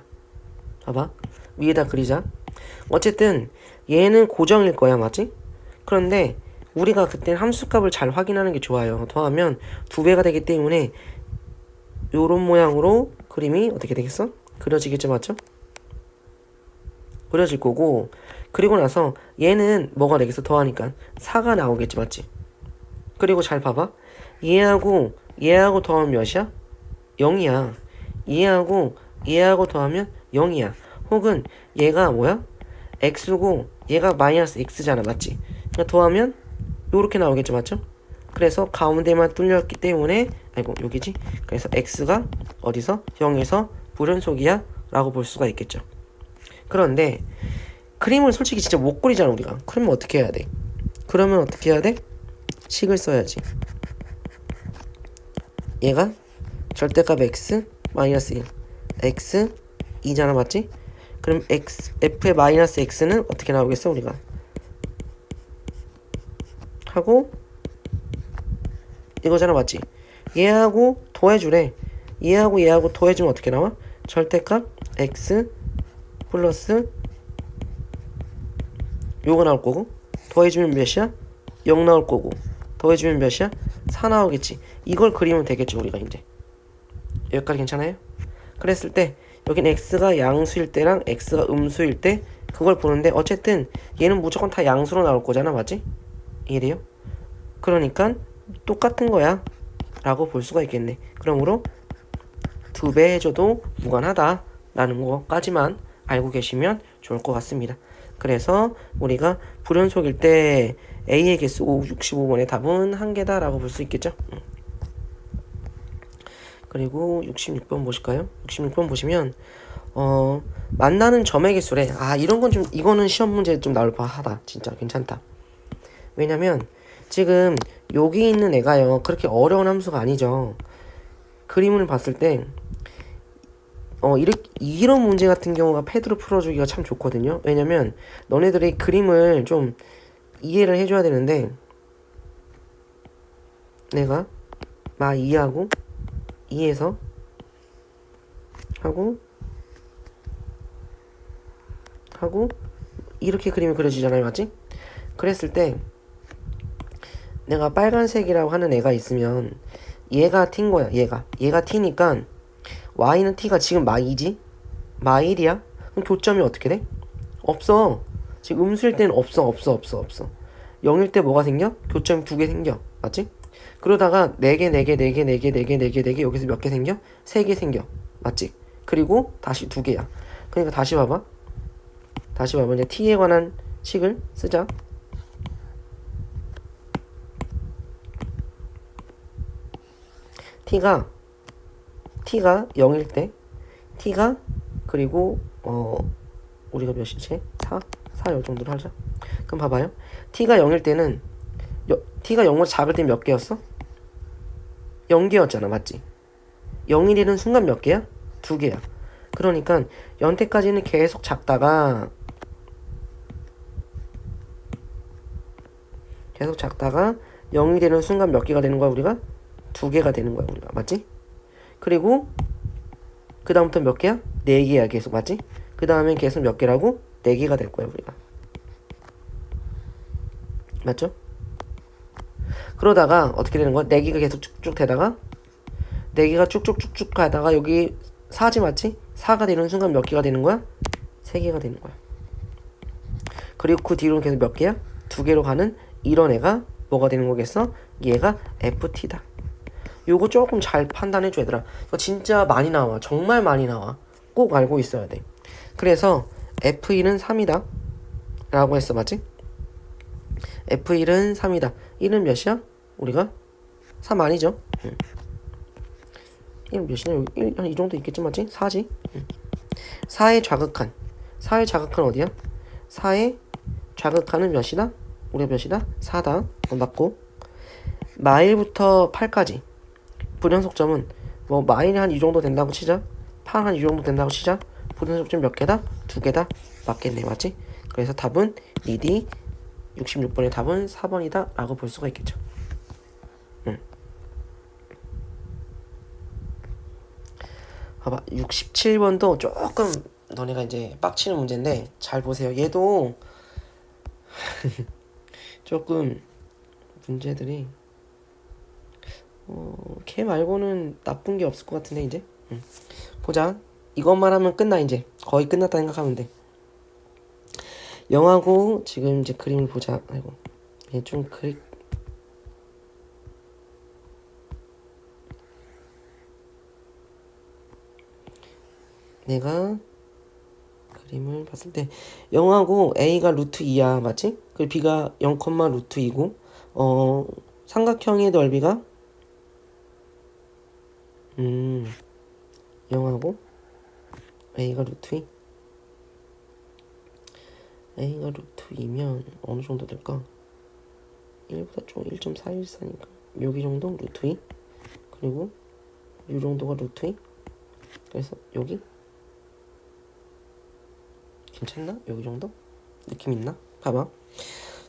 봐봐. 위에다 그리자. 어쨌든 얘는 고정일 거야. 맞지? 그런데 우리가 그때 함수값을 잘 확인하는 게 좋아요. 더하면 2배가 되기 때문에 요런 모양으로 그림이 어떻게 되겠어? 그려지겠죠. 맞죠? 그려질 거고 그리고 나서 얘는 뭐가 되겠어? 더하니까 4가 나오겠지. 맞지? 그리고 잘 봐봐. 얘하고 더하면 몇이야? 0이야. 얘하고 더하면 0이야. 혹은 얘가 뭐야? x고 얘가 마이너스 x잖아. 맞지? 그러니까 더하면 요렇게 나오겠죠. 맞죠? 그래서 가운데만 뚫렸기 때문에 여기지? 그래서 x가 어디서? 0에서 불연속이야 라고 볼 수가 있겠죠. 그런데 그림을 솔직히 진짜 못 그리잖아 우리가. 그러면 어떻게 해야 돼? 식을 써야지. 얘가 절대값 x 마이너스 1 x 2잖아. 맞지? 그럼 f의 마이너스 x는 어떻게 나오겠어 우리가? 하고 이거잖아. 맞지? 얘하고 더해주래. 얘하고 더해주면 어떻게 나와? 절대값 x 플러스 요거 나올 거고 더해주면 몇이야? 0 나올 거고 더해주면 몇이야? 4 나오겠지. 이걸 그리면 되겠죠 우리가 이제. 여기까지 괜찮아요? 그랬을 때 여긴 x가 양수일 때랑 x가 음수일 때 그걸 보는데 어쨌든 얘는 무조건 다 양수로 나올 거잖아. 맞지? 이해돼요? 그러니까 똑같은 거야 라고 볼 수가 있겠네. 그러므로 2배 해줘도 무관하다 라는 거까지만 알고 계시면 좋을 것 같습니다. 그래서 우리가 불연속일 때 A의 개수 65번의 답은 1개다 라고 볼 수 있겠죠. 그리고 66번 보실까요? 66번 보시면 만나는 점의 개수래. 이런 건 좀, 이거는 시험 문제 좀 나올 법하다. 진짜 괜찮다. 왜냐면 지금 여기 있는 애가요 그렇게 어려운 함수가 아니죠. 그림을 봤을 때 이런 문제 같은 경우가 패드로 풀어주기가 참 좋거든요. 왜냐면 너네들이 그림을 좀 이해를 해줘야 되는데 내가 막 이해하고 2에서 하고 이렇게 그림이 그려지잖아요. 맞지? 그랬을 때 내가 빨간색이라고 하는 애가 있으면 얘가 t인 거야. 얘가 t니까 y는 t가 지금 마이지? 마일이야? 그럼 교점이 어떻게 돼? 없어. 지금 음수일 때는 없어. 0일 때 뭐가 생겨? 교점이 2개 생겨. 맞지? 그러다가 4개 여기서 몇 개 생겨? 3개 생겨. 맞지? 그리고 다시 2개야. 그러니까 다시 봐봐. 이제 t에 관한 식을 쓰자. t가 0일 때 t가 그리고 우리가 몇이지? 4 요 정도로 하자. 그럼 봐봐요. t가 0일 때는 t가 0보다 작을 때 몇 개였어? 0개였잖아. 맞지? 0이 되는 순간 몇 개야? 2개야. 그러니까 연태까지는 계속 작다가 0이 되는 순간 몇 개가 되는 거야 우리가? 2개가 되는 거야 우리가. 맞지? 그리고 그 다음부터 몇 개야? 4개야 계속. 맞지? 그 다음엔 계속 몇 개라고? 4개가 될 거야 우리가. 맞죠? 그러다가 어떻게 되는 거야? 4개가 계속 쭉쭉 되다가 4개가 쭉쭉쭉쭉 가다가 여기 4지. 맞지? 4가 되는 순간 몇 개가 되는 거야? 3개가 되는 거야. 그리고 그 뒤로는 계속 몇 개야? 2개로 가는 이런 애가 뭐가 되는 거겠어? 얘가 FT다. 요거 조금 잘 판단해줘 얘들아. 이거 진짜 많이 나와. 정말 많이 나와. 꼭 알고 있어야 돼. 그래서 F1은 3이다 라고 했어. 맞지? F1은 3이다. 1은 몇이야? 우리가 3 아니죠? 1은 몇이냐? 여기 1, 이 정도 있겠지. 맞지? 4지? 4의 좌극한 어디야? 4의 좌극한은 몇이다? 우리가 몇이다? 4다. 맞고 마일부터 8까지 불연속점은 뭐 마일이 한 이 정도 된다고 치자. 8 한 이 정도 된다고 치자. 불연속점 몇 개다? 2개다. 맞겠네. 맞지? 그래서 답은 니디 66번의 답은 4번이다 라고 볼 수가 있겠죠. 봐봐. 67번도 조금 너네가 이제 빡치는 문제인데 잘 보세요. 얘도 조금 문제들이 걔 말고는 나쁜 게 없을 것 같은데 이제 보자. 이것만 하면 끝나. 이제 거의 끝났다 생각하면 돼. 0하고 지금 이제 그림을 보자. 아이고 얘 좀 내가 그림을 봤을 때 0하고 A가 루트 2야. 맞지? 그리고 B가 0, 루트 2고 삼각형의 넓이가 0하고 A가 루트 2 A가 루트 2면 어느 정도 될까? 1보다 좀 1.414니까 여기 정도 루트 2 그리고 이 정도가 루트 2 그래서 여기 괜찮나? 여기 정도? 느낌 있나? 봐봐.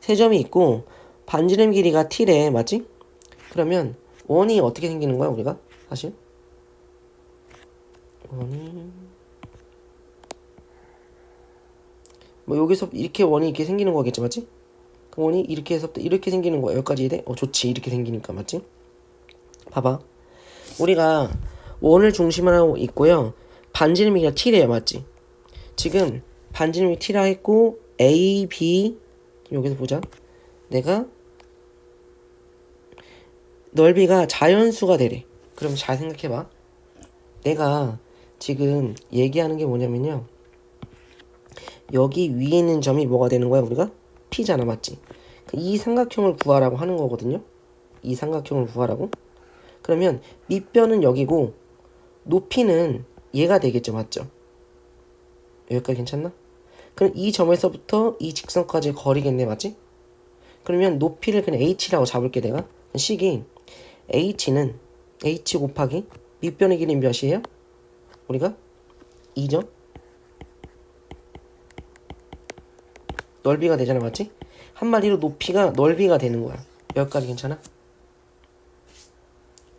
세 점이 있고 반지름 길이가 t래. 맞지? 그러면 원이 어떻게 생기는 거야 우리가? 사실 원이 뭐 여기서 이렇게 원이 이렇게 생기는 거겠지. 맞지? 그럼 원이 이렇게 해서부터 이렇게 생기는 거야. 여기까지 돼? 좋지. 이렇게 생기니까. 맞지? 봐봐. 우리가 원을 중심으로 하고 있고요. 반지름이가 t래요. 맞지? 지금 반지름이 t라 했고 A, B 여기서 보자. 내가 넓이가 자연수가 되래. 그럼 잘 생각해봐. 내가 지금 얘기하는 게 뭐냐면요. 여기 위에 있는 점이 뭐가 되는 거야? 우리가 P잖아. 맞지? 이 삼각형을 구하라고 하는 거거든요. 이 삼각형을 구하라고. 그러면 밑변은 여기고 높이는 얘가 되겠죠. 맞죠? 여기까지 괜찮나? 그럼 이 점에서부터 이 직선까지 거리겠네. 맞지? 그러면 높이를 그냥 h라고 잡을게. 내가 식이 h는 h 곱하기 밑변의 길이 몇이에요? 우리가 2죠? 넓이가 되잖아. 맞지? 한마디로 높이가 넓이가 되는 거야. 여기까지 괜찮아?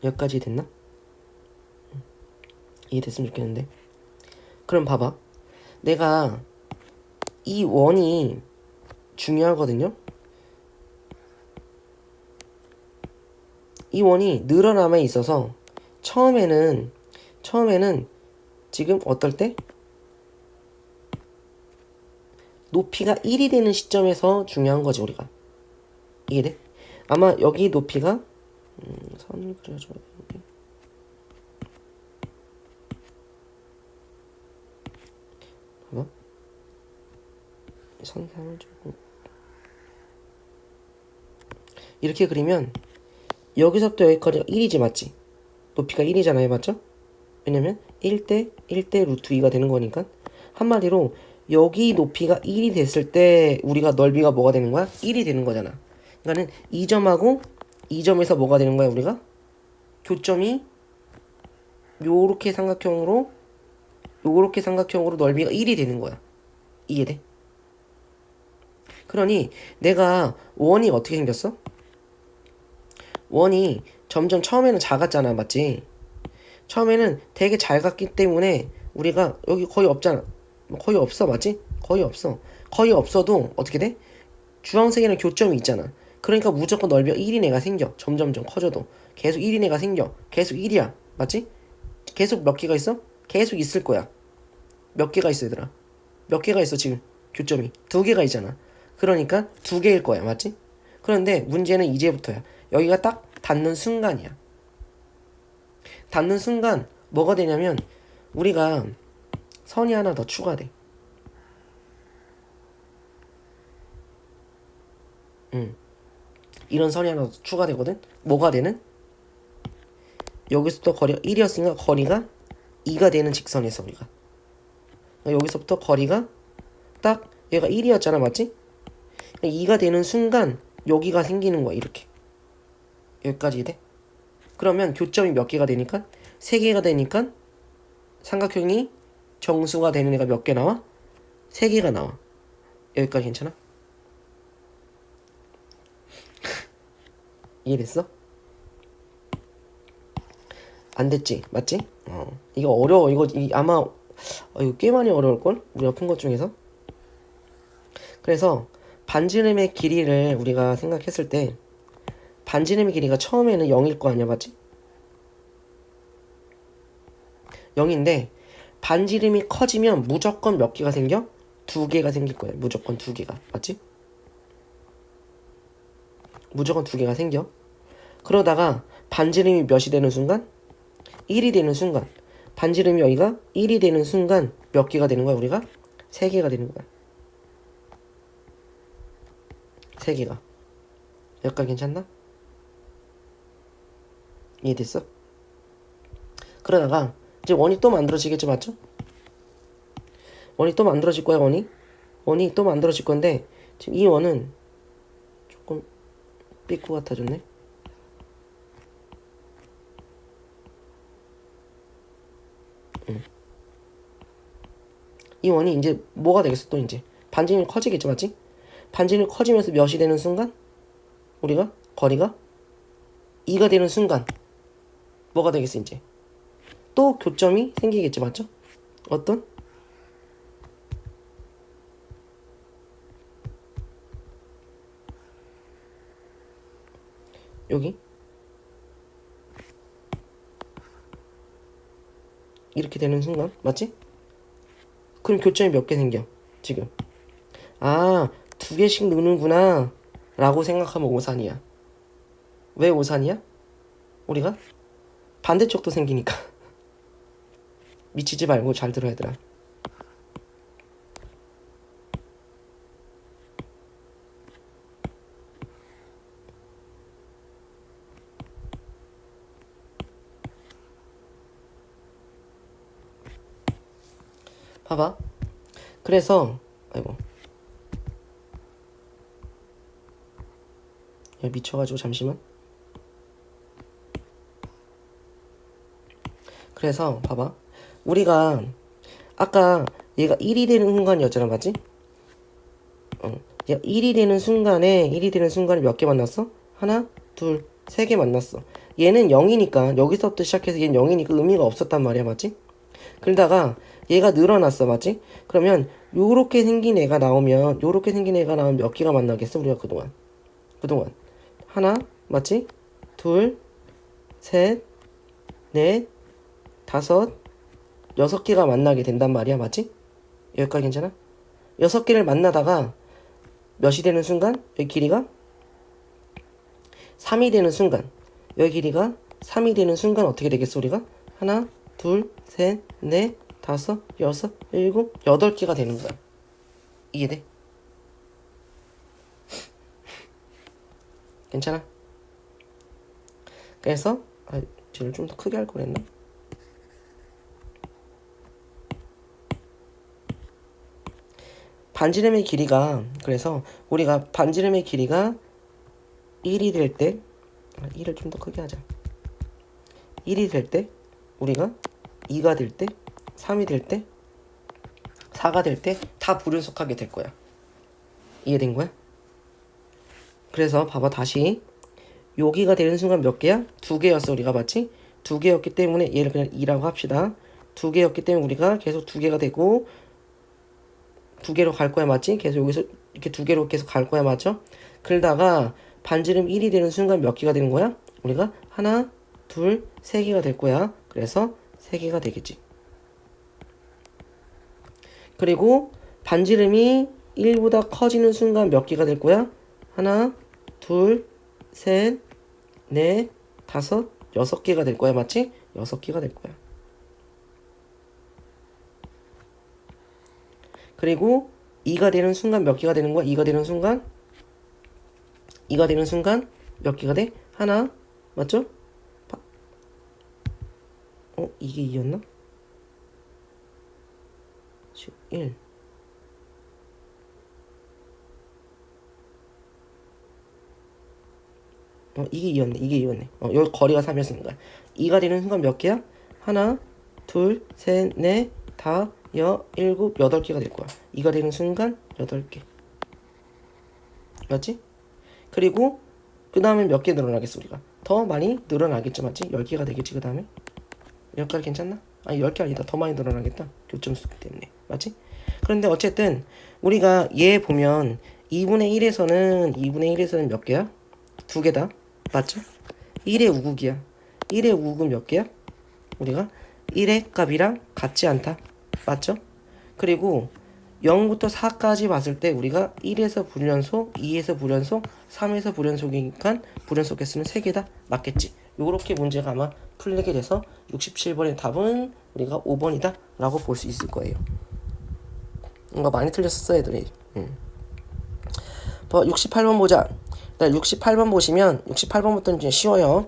여기까지 됐나? 이해됐으면 좋겠는데. 그럼 봐봐. 내가 이 원이 중요하거든요. 이 원이 늘어남에 있어서 처음에는 지금 어떨 때? 높이가 1이 되는 시점에서 중요한 거지. 우리가 이해돼? 아마 여기 높이가 선을 그려줘야 되는데 봐봐. 선상을 주고 이렇게 그리면 여기서부터 여기까지가 1이지. 맞지? 높이가 1이잖아요. 맞죠? 왜냐면 1대 루트 2가 되는 거니까. 한마디로 여기 높이가 1이 됐을 때 우리가 넓이가 뭐가 되는 거야? 1이 되는 거잖아. 그러니까는 이 점하고 이 점에서 뭐가 되는 거야? 우리가 교점이 요렇게 삼각형으로 넓이가 1이 되는 거야. 이해돼? 그러니 내가 원이 어떻게 생겼어? 원이 점점 처음에는 작았잖아. 맞지? 처음에는 되게 작았기 때문에 우리가 여기 거의 없잖아. 거의 없어. 맞지? 거의 없어. 거의 없어도 어떻게 돼? 주황색에는 교점이 있잖아. 그러니까 무조건 넓이가 1인 애가 생겨. 점점점 커져도 계속 1인 애가 생겨. 계속 1이야. 맞지? 계속 몇 개가 있어? 계속 있을 거야. 몇 개가 있어 얘들아? 몇 개가 있어 지금? 교점이 2개가 있잖아. 그러니까 2개일 거야. 맞지? 그런데 문제는 이제부터야. 여기가 딱 닿는 순간이야. 닿는 순간 뭐가 되냐면 우리가 선이 하나 더 추가돼. 이런 선이 하나 더 추가되거든. 뭐가 되는? 여기서부터 거리가 1이었으니까 거리가 2가 되는 직선에서 우리가 여기서부터 거리가 딱 얘가 1이었잖아. 맞지? 2가 되는 순간 여기가 생기는 거야. 이렇게 여기까지 돼. 그러면 교점이 몇 개가 되니까 3개가 되니까 삼각형이 정수가 되는 애가 몇 개 나와? 3개가 나와. 여기까지 괜찮아? 이해됐어? 안 됐지? 맞지? 이거 어려워. 이거 아마 이거 꽤 많이 어려울걸? 우리가 푼 것 중에서. 그래서 반지름의 길이를 우리가 생각했을 때 반지름의 길이가 처음에는 0일 거 아니야. 맞지? 0인데 반지름이 커지면 무조건 몇 개가 생겨? 2개가 생길 거야. 무조건 2개가. 맞지? 무조건 2개가 생겨. 그러다가 반지름이 몇이 되는 순간? 1이 되는 순간. 반지름이 여기가 1이 되는 순간 몇 개가 되는 거야? 우리가? 3개가 되는 거야. 3개가. 여기까지 괜찮나? 이해됐어? 그러다가 이제 원이 또 만들어지겠죠. 맞죠? 원이 또 만들어질 거야. 원이 또 만들어질 건데 지금 이 원은 조금 삐꾸 같아졌네. 이 원이 이제 뭐가 되겠어? 또 이제 반지름이 커지겠죠. 맞지? 반지름이 커지면서 몇이 되는 순간 우리가 거리가 2가 되는 순간 뭐가 되겠어? 이제 또 교점이 생기겠죠. 맞죠? 어떤? 여기 이렇게 되는 순간 맞지? 그럼 교점이 몇 개 생겨 지금? 아, 2개씩 느는구나 라고 생각하면 오산이야. 왜 오산이야? 우리가 반대쪽도 생기니까. 미치지 말고 잘 들어 얘들아. 봐봐. 그래서 아이고 야, 미쳐가지고 잠시만. 그래서 봐봐. 우리가 아까 얘가 1이 되는 순간이었잖아 맞지? 얘가 1이 되는 순간에 몇 개 만났어? 하나, 둘, 3개 만났어. 얘는 0이니까 여기서부터 시작해서 얘는 0이니까 의미가 없었단 말이야 맞지? 그러다가 얘가 늘어났어 맞지? 그러면 요렇게 생긴 애가 나오면 몇 개가 만나겠어 우리가 그동안 하나 맞지? 둘, 셋, 넷, 다섯, 6개가 만나게 된단 말이야 맞지? 여기까지 괜찮아? 6개를 만나다가 몇이 되는 순간 여기 길이가 3이 되는 순간 여기 길이가 3이 되는 순간 어떻게 되겠어 우리가? 하나, 둘, 셋, 넷, 다섯, 여섯, 일곱, 8개가 되는 거야. 이해돼? 괜찮아? 그래서 쟤를 좀 더 크게 할 거랬나? 반지름의 길이가 그래서 우리가 반지름의 길이가 1이 될 때 1을 좀 더 크게 하자. 1이 될 때 우리가 2가 될 때 3이 될 때 4가 될 때 다 불연속하게 될 거야. 이해된 거야? 그래서 봐봐 다시 여기가 되는 순간 몇 개야? 2개였어 우리가 맞지? 2개였기 때문에 얘를 그냥 2라고 합시다. 2개였기 때문에 우리가 계속 2개가 되고 2개로 갈 거야 맞지? 계속 여기서 이렇게 2개로 계속 갈 거야 맞죠? 그러다가 반지름 1이 되는 순간 몇 개가 되는 거야? 우리가 하나, 둘, 3개가 될 거야. 그래서 3개가 되겠지. 그리고 반지름이 1보다 커지는 순간 몇 개가 될 거야? 하나, 둘, 셋, 넷, 다섯, 6개가 될 거야 맞지? 6개가 될 거야. 그리고 2가 되는 순간 몇 개가 되는 거야? 2가 되는 순간 몇 개가 돼? 하나 맞죠? 이게 2였나? 1 이게 2였네. 여기 거리가 3이었으니까 2가 되는 순간 몇 개야? 하나, 둘, 셋, 넷, 다, 일곱, 8개가 될 거야. 2가 되는 순간 8개. 맞지? 그리고 그 다음에 몇 개 늘어나겠어 우리가? 더 많이 늘어나겠죠 맞지? 10개가 되겠지 그 다음에? 여기까지 괜찮나? 아니 10개 아니다. 더 많이 늘어나겠다. 교점 수 때문에. 맞지? 그런데 어쨌든 우리가 얘 보면 2분의 1에서는 몇 개야? 2개다. 맞죠? 1의 우극이야. 1의 우극은 몇 개야? 우리가 1의 값이랑 같지 않다. 맞죠? 그리고 0부터 4까지 봤을 때 우리가 1에서 불연속, 2에서 불연속, 3에서 불연속이니까 불연속 개수는 3개다. 맞겠지? 요렇게 문제가 아마 풀리게 돼서 67번의 답은 우리가 5번이다 라고 볼 수 있을 거예요. 이거 많이 틀렸었어 애들이. 68번 보자. 68번 보시면 68번부터는 이제 쉬워요.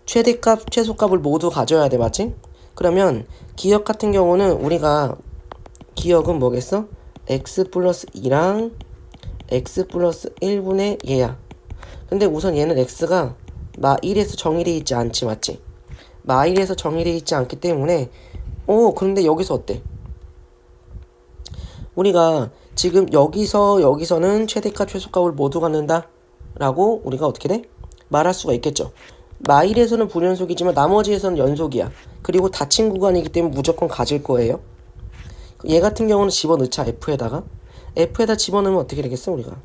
최대값, 최소값을 모두 가져야 돼. 맞지? 그러면 기억 같은 경우는 우리가 기억은 뭐겠어? x 플러스 2랑 x 플러스 1분의 얘야. 근데 우선 얘는 x가 마1에서 정의되어 있지 않지. 맞지? 마1에서 정의되어 있지 않기 때문에 그런데 여기서 어때? 우리가 지금 여기서는 최대값 최소값을 모두 갖는다 라고 우리가 어떻게 돼? 말할 수가 있겠죠. 마1에서는 불연속이지만 나머지에서는 연속이야. 그리고 닫힌 구간이기 때문에 무조건 가질 거예요. 얘 같은 경우는 집어넣자. F에다 집어넣으면 어떻게 되겠어 우리가?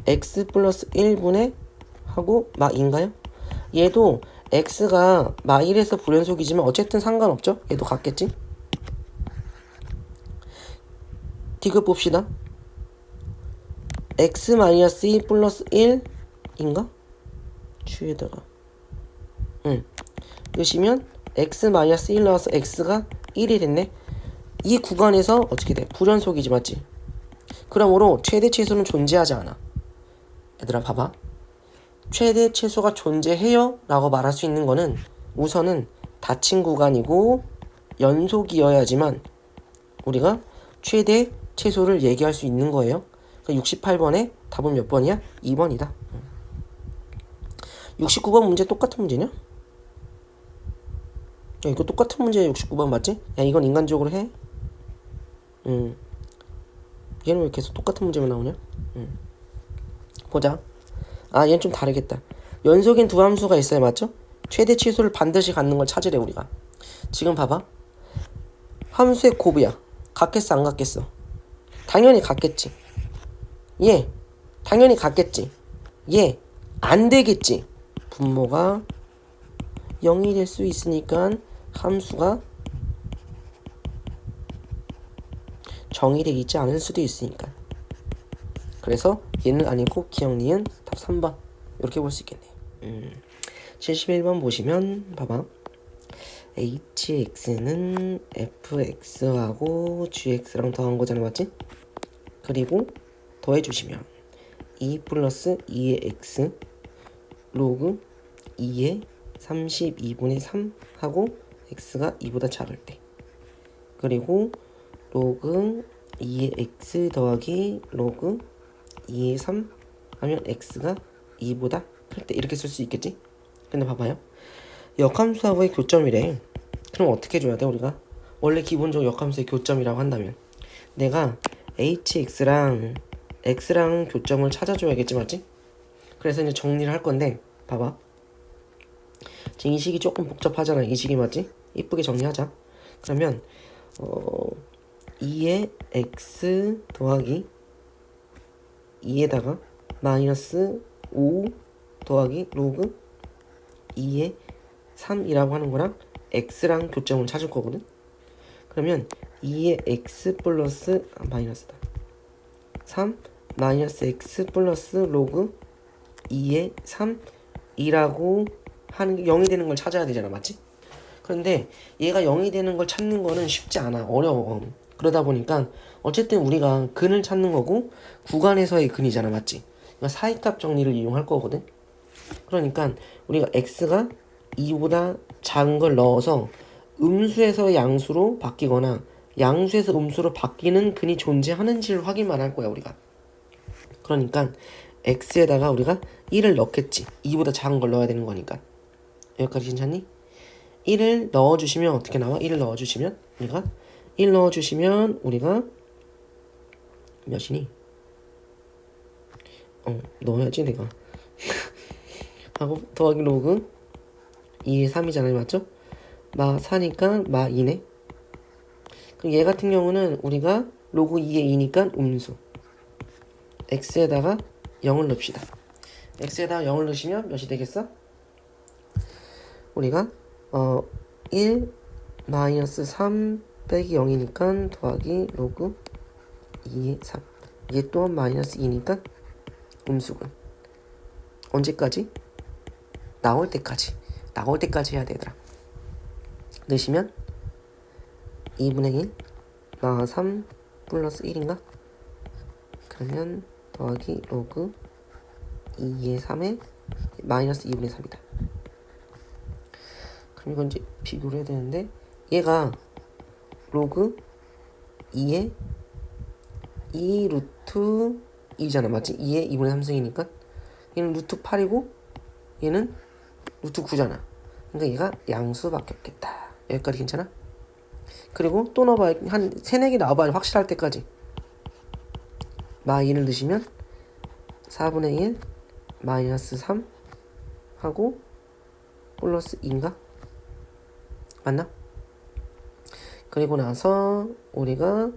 x 플러스 1분의 하고 마 2인가요? 얘도 x가 마 1에서 불연속이지만 어쨌든 상관없죠? 얘도 같겠지? 디귿 봅시다. x-2 플러스 1인가? 추에다가 넣으시면 x-1 나와서 x가 1이 됐네. 이 구간에서 어떻게 돼? 불연속이지 맞지? 그러므로 최대 최소는 존재하지 않아. 얘들아 봐봐. 최대 최소가 존재해요 라고 말할 수 있는 거는 우선은 닫힌 구간이고 연속이어야지만 우리가 최대 최소를 얘기할 수 있는 거예요. 68번에 답은 몇 번이야? 2번이다. 69번 문제 똑같은 문제냐? 야, 이거 똑같은 문제야. 69번 맞지? 야, 이건 인간적으로 해? 얘는 왜 계속 똑같은 문제만 나오냐? 보자. 아, 얘는 좀 다르겠다. 연속인 두 함수가 있어요. 맞죠? 최대 치수를 반드시 갖는 걸 찾으래 우리가. 지금 봐봐. 함수의 곱이야. 같겠어 안 같겠어? 당연히 같겠지. 얘 당연히 같겠지. 얘 안 되겠지. 분모가 0이 될 수 있으니까 함수가 정의되어 있지 않을 수도 있으니까. 그래서 얘는 아니고 기억 니은 답 3번 이렇게 볼 수 있겠네요. 71번 보시면 봐봐. hx는 fx하고 gx랑 더한 거잖아 맞지? 그리고 더해주시면 2 플러스 2의 x 로그 2의 32분의 3 하고 x가 2보다 작을 때, 그리고 로그 2의 x 더하기 로그 2의 3 하면 x가 2보다 클 때 이렇게 쓸 수 있겠지? 근데 봐봐요. 역함수하고의 교점이래. 그럼 어떻게 줘야 돼 우리가? 원래 기본적으로 역함수의 교점이라고 한다면 내가 hx랑 x랑 교점을 찾아줘야겠지 맞지? 그래서 이제 정리를 할 건데 봐봐. 지금 이 식이 조금 복잡하잖아. 이 식이 맞지? 이쁘게 정리하자. 그러면 2의 x 더하기 2에다가 마이너스 5 더하기 로그 2의 3이라고 하는 거랑 x랑 교점을 찾을 거거든. 그러면 2의 x 플러스 마이너스다 3 마이너스 x 플러스 로그 2의 3이라고 하는 게 0이 되는 걸 찾아야 되잖아 맞지? 그런데 얘가 0이 되는 걸 찾는 거는 쉽지 않아. 어려워. 그러다 보니까 어쨌든 우리가 근을 찾는 거고 구간에서의 근이잖아 맞지? 그러니까 사이값 정리를 이용할 거거든. 그러니까 우리가 x가 2보다 작은 걸 넣어서 음수에서 양수로 바뀌거나 양수에서 음수로 바뀌는 근이 존재하는지를 확인만 할 거야 우리가. 그러니까 x에다가 우리가 1을 넣겠지. 2보다 작은 걸 넣어야 되는 거니까. 여기까지 괜찮니? 1을 넣어주시면 어떻게 나와? 1을 넣어주시면 우리가 1 넣어주시면 우리가 몇이니? 넣어야지 내가. 하고 더하기 로그 2의 3이잖아요 맞죠? 마 4니까 마 2네. 그럼 얘 같은 경우는 우리가 로그 2의 2니까 음수 x에다가 0을 넣읍시다. x에다가 0을 넣으시면 몇이 되겠어? 우리가 1 마이너스 3 빼기 0이니까 더하기 로그 2의 3. 얘 또한 마이너스 2니까 음수군. 언제까지? 나올 때까지. 나올 때까지 해야 되더라. 넣으시면 2분의 1 마 3 플러스 1인가? 그러면 더하기 로그 2의 3에 마이너스 2분의 3이다. 그럼 이건 이제 비교를 해야 되는데 얘가 로그 2의 2 루트 2잖아 맞지? 2의 2분의 3승이니까 얘는 루트 8이고 얘는 루트 9잖아. 그러니까 얘가 양수밖에 없겠다. 여기까지 괜찮아? 그리고 또 넣어봐야 한 3, 4개 나와봐야 확실할 때까지 마 2를 넣으시면 4분의 1 마이너스 3 하고 플러스 2인가? 맞나? 그리고 나서 우리가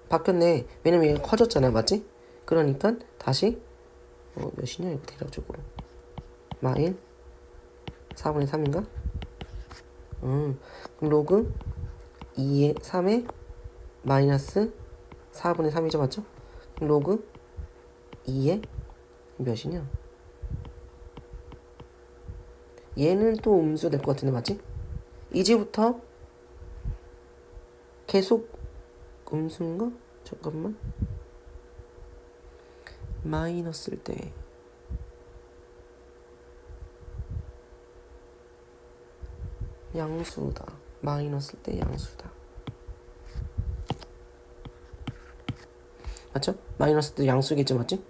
바뀌었네. 왜냐면 얘가 커졌잖아 맞지? 그러니까 다시 몇이냐 이거 대략적으로 마일 4분의 3인가? 그럼 로그 2의 3에 마이너스 4분의 3이죠, 맞죠? 그럼 로그 2의 몇이냐? 얘는 또 음수 될 것 같은데, 맞지? 이제부터 계속 음수인가? 잠깐만. 마이너스일 때 양수다. 마이너스일 때 양수다. 맞죠? 마이너스 때 양수겠지, 맞지?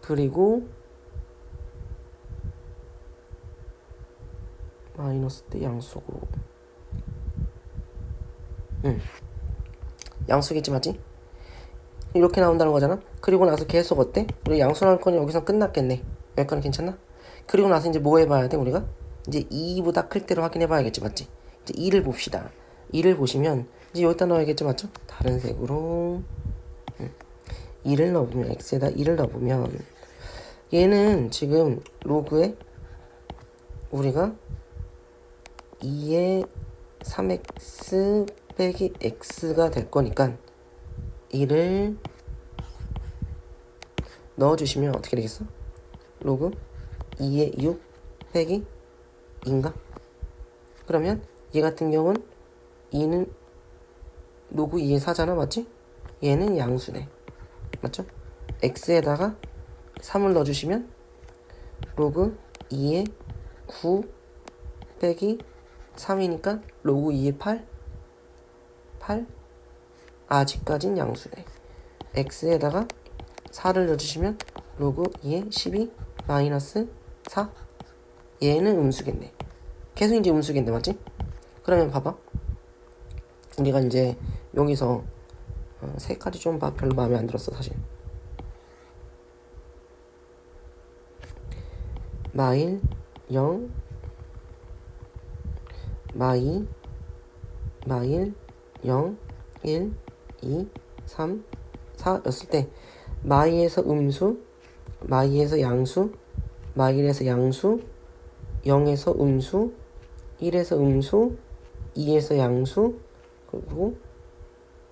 그리고 마이너스 때 양수고 양수겠지, 맞지? 이렇게 나온다는 거잖아. 그리고 나서 계속 어때? 우리 양수 나올 거니 여기서 끝났겠네. 여기까지 괜찮나? 그리고 나서 이제 뭐 해봐야 돼, 우리가? 이제 2보다 클 때로 확인해봐야겠지, 맞지? 이제 2를 봅시다. 2를 보시면 이제 여기다 넣어야겠죠, 맞죠? 다른 색으로 2를 넣어보면 x에다 2를 넣어보면 얘는 지금 로그에 우리가 2의 3x 빼기 x가 될 거니까 2를 넣어주시면 어떻게 되겠어? 로그 2의 6 빼기 2인가? 그러면 얘 같은 경우는 2는 로그 2의 4잖아, 맞지? 얘는 양수네, 맞죠? x에다가 3을 넣어주시면 로그 2의 9 빼기 3이니까 로그 2의 8 아직까진 양수네. x에다가 4를 넣어주시면 로그 2의 12 마이너스 4 얘는 음수겠네. 계속 이제 음수겠네, 맞지? 그러면 봐봐. 우리가 이제 여기서 색깔이 좀 별로 마음에 안 들었어, 사실. 마일 0 마일 0 1 2 3 4 였을 때 마이에서 음수, 마이에서 양수, 마일에서 양수, 0에서 음수, 1에서 음수, 2에서 양수, 그리고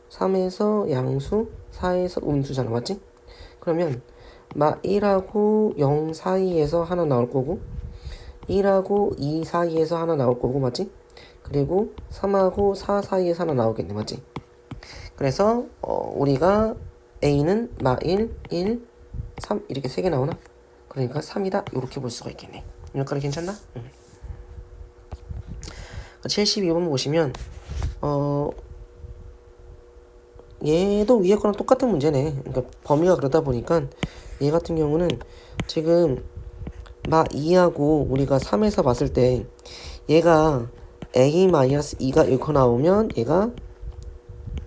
3에서 양수, 4에서 음수잖아, 맞지? 그러면 1하고 0 사이에서 하나 나올 거고 1하고 2 사이에서 하나 나올 거고, 맞지? 그리고 3하고 4 사이에서 하나 나오겠네, 맞지? 그래서 우리가 A는 마일 1, 3 이렇게 3개 나오나? 그러니까 3이다 이렇게 볼 수가 있겠네. 여기까지 괜찮나? 72번 보시면 얘도 위에 거랑 똑같은 문제네. 그러니까 범위가 그러다 보니까 얘 같은 경우는 지금 마 2하고 우리가 3에서 봤을 때 얘가 A-2가 이렇게 나오면 얘가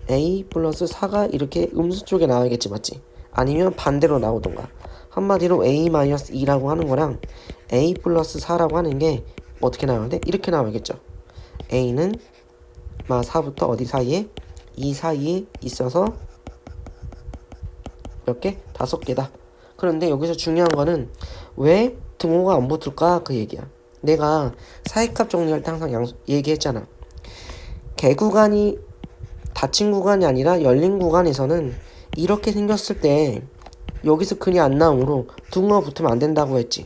A 플러스 4가 이렇게 음수 쪽에 나와야겠지, 맞지? 아니면 반대로 나오던가. 한마디로 A-2라고 하는 거랑 A 플러스 4라고 하는 게 어떻게 나와야 돼? 이렇게 나와야겠죠. A는 마 4부터 어디 사이에? 2 사이에 있어서 몇 개? 5개다. 그런데 여기서 중요한 거는 왜 등호가 안 붙을까? 그 얘기야. 내가 사이값 정리할 때 항상 얘기했잖아. 개구간이 닫힌 구간이 아니라 열린 구간에서는 이렇게 생겼을 때 여기서 근이 안 나오므로 등호가 붙으면 안 된다고 했지.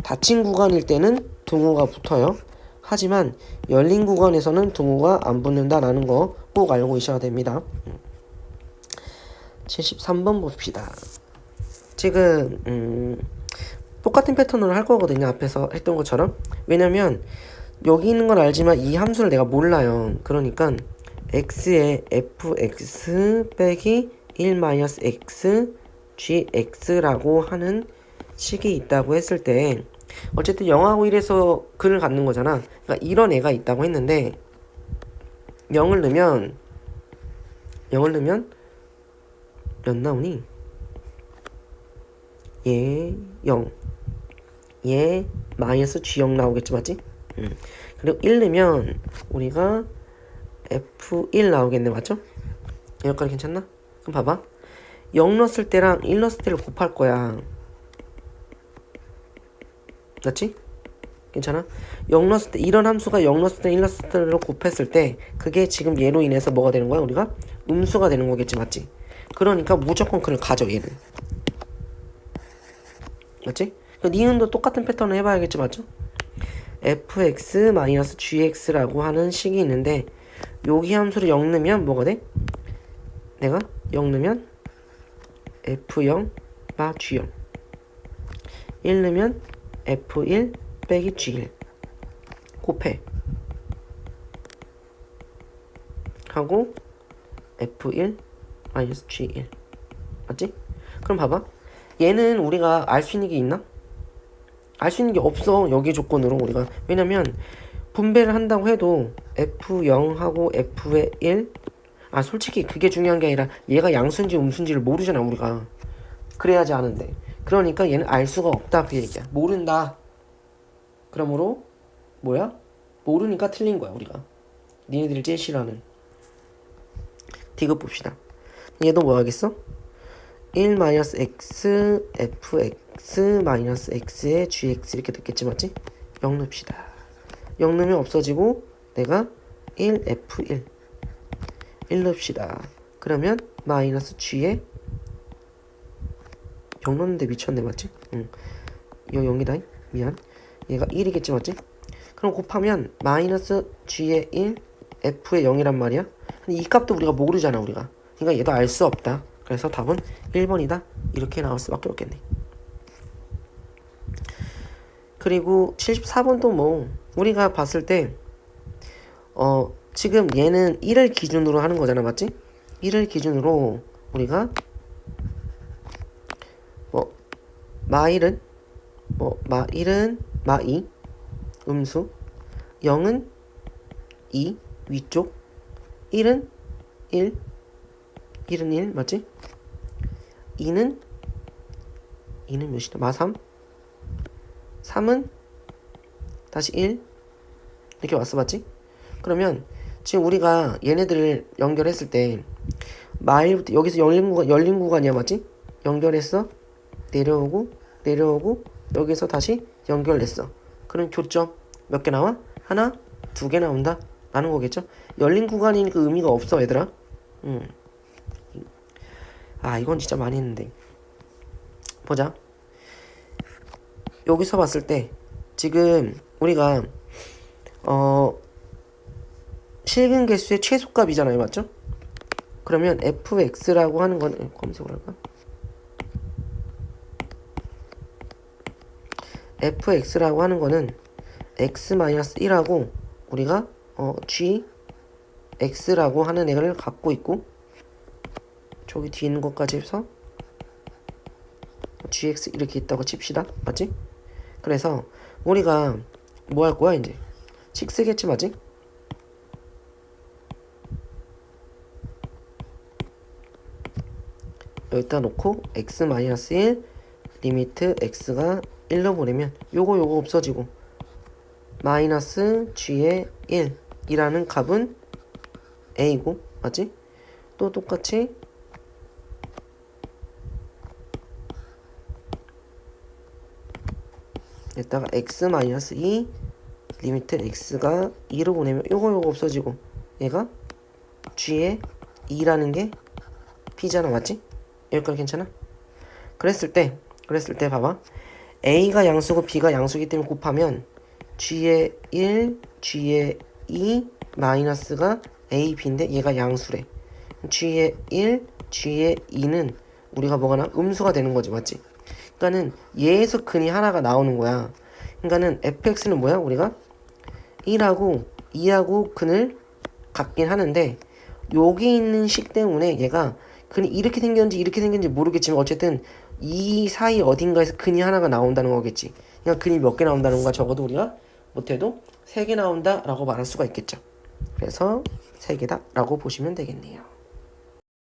닫힌 구간일 때는 등호가 붙어요. 하지만 열린 구간에서는 등호가 안 붙는다라는 거 꼭 알고 있어야 됩니다. 73번 봅시다. 지금 똑같은 패턴으로 할 거거든요. 앞에서 했던 것처럼. 왜냐면 여기 있는 건 알지만 이 함수를 내가 몰라요. 그러니까 x에 fx 빼기 1-x gx라고 하는 식이 있다고 했을 때 어쨌든 0하고 1에서 근을 갖는 거잖아. 그러니까 이런 애가 있다고 했는데 0을 넣으면 몇 나오니? 얘 0, 얘 마이너스 g0 나오겠지, 맞지? 그리고 1 넣으면 우리가 f1 나오겠네, 맞죠? 여기까지 괜찮나? 그럼 봐봐. 0 넣었을 때랑 1 넣었을 때를 곱할 거야. 맞지? 괜찮아? 0 넣었을 때, 이런 함수가 0 넣었을 때 1 넣었을 때를 곱했을 때 그게 지금 얘로 인해서 뭐가 되는 거야? 우리가 음수가 되는 거겠지. 맞지? 그러니까 무조건 그를 가져 얘는. 맞지? 니은도 똑같은 패턴을 해봐야겠지. 맞죠? fx-gx라고 하는 식이 있는데 여기 함수를 0 넣으면 뭐가 돼? 내가 0 넣으면 f0 마 g0 1 넣으면 f1 빼기 g1 곱해 하고 f1 마이너스 g1 맞지? 그럼 봐봐 얘는 우리가 알 수 있는 게 있나? 알 수 있는 게 없어. 여기 조건으로 우리가. 왜냐면 분배를 한다고 해도 f0하고 f의 1 솔직히 그게 중요한 게 아니라 얘가 양수인지 음수인지를 모르잖아 우리가. 그래야지 아는데. 그러니까 얘는 알 수가 없다 그 얘기야. 모른다. 그러므로 뭐야? 모르니까 틀린 거야 우리가. 니네들이 제일 싫어하는. 디귿 봅시다. 얘도 뭐 하겠어? 1 마이너스 x fx 마이너스 x의 gx 이렇게 됐겠지. 맞지? 0 넣읍시다. 0 넣으면 없어지고 내가 1 f1 1 넣읍시다. 그러면 마이너스 g에 0 넣는데 미쳤네. 맞지? 응. 이거 0이다. 미안. 얘가 1이겠지. 맞지? 그럼 곱하면 마이너스 g의 1 f의 0이란 말이야. 근데 이 값도 우리가 모르잖아 우리가. 그러니까 얘도 알 수 없다. 그래서 답은 1번이다. 이렇게 나올 수밖에 없겠네. 그리고 74번도 뭐 우리가 봤을 때 지금 얘는 1을 기준으로 하는 거잖아. 맞지? 1을 기준으로 우리가 마1은 마1은 마2 음수 0은 2 위쪽 1은 1 1은 1 맞지? 2는 몇이다? 마3 3은 다시 1 이렇게 왔어. 맞지? 그러면 지금 우리가 얘네들을 연결했을 때 마1부터 여기서 열린 구간이야. 맞지? 연결했어. 내려오고 여기서 다시 연결됐어. 그럼 교점 몇 개 나와? 하나, 2개 나온다 라는 거겠죠? 열린 구간이니까 의미가 없어 얘들아. 이건 진짜 많이 했는데. 보자. 여기서 봤을 때 지금 우리가 실근 개수의 최소값이잖아요. 맞죠? 그러면 fx라고 하는 건 검색을 할까? fx라고 하는 거는 x-1하고 우리가 gx라고 하는 애를 갖고 있고 저기 뒤에 있는 것까지 해서 gx 이렇게 있다고 칩시다. 맞지? 그래서 우리가 뭐 할 거야 이제? 식쓰겠지. 맞지? 여기다 놓고 x-1 리미트 x가 1로 보내면 요거 없어지고 마이너스 g의 1이라는 값은 a고 맞지? 또 똑같이 여기다가 x-2 리미트 x가 2로 보내면 요거 없어지고 얘가 g의 2라는 게 p잖아. 맞지? 여기까지 괜찮아? 그랬을 때 봐봐. a가 양수고 b가 양수기 때문에 곱하면 g의 1, g의 2 마이너스가 a, b인데 얘가 양수래. g의 1, g의 2는 우리가 뭐가 나? 음수가 되는 거지. 맞지? 그러니까는 얘에서 근이 하나가 나오는 거야. 그러니까는 fx는 뭐야? 우리가 1하고 2하고 근을 갖긴 하는데 여기 있는 식 때문에 얘가 근이 이렇게 생겼는지 모르겠지만 어쨌든 이 사이 어딘가에서 근이 하나가 나온다는 거겠지. 그러니까 근이 몇 개 나온다는 건가? 적어도 우리가 못해도 3개 나온다 라고 말할 수가 있겠죠. 그래서 3개다 라고 보시면 되겠네요.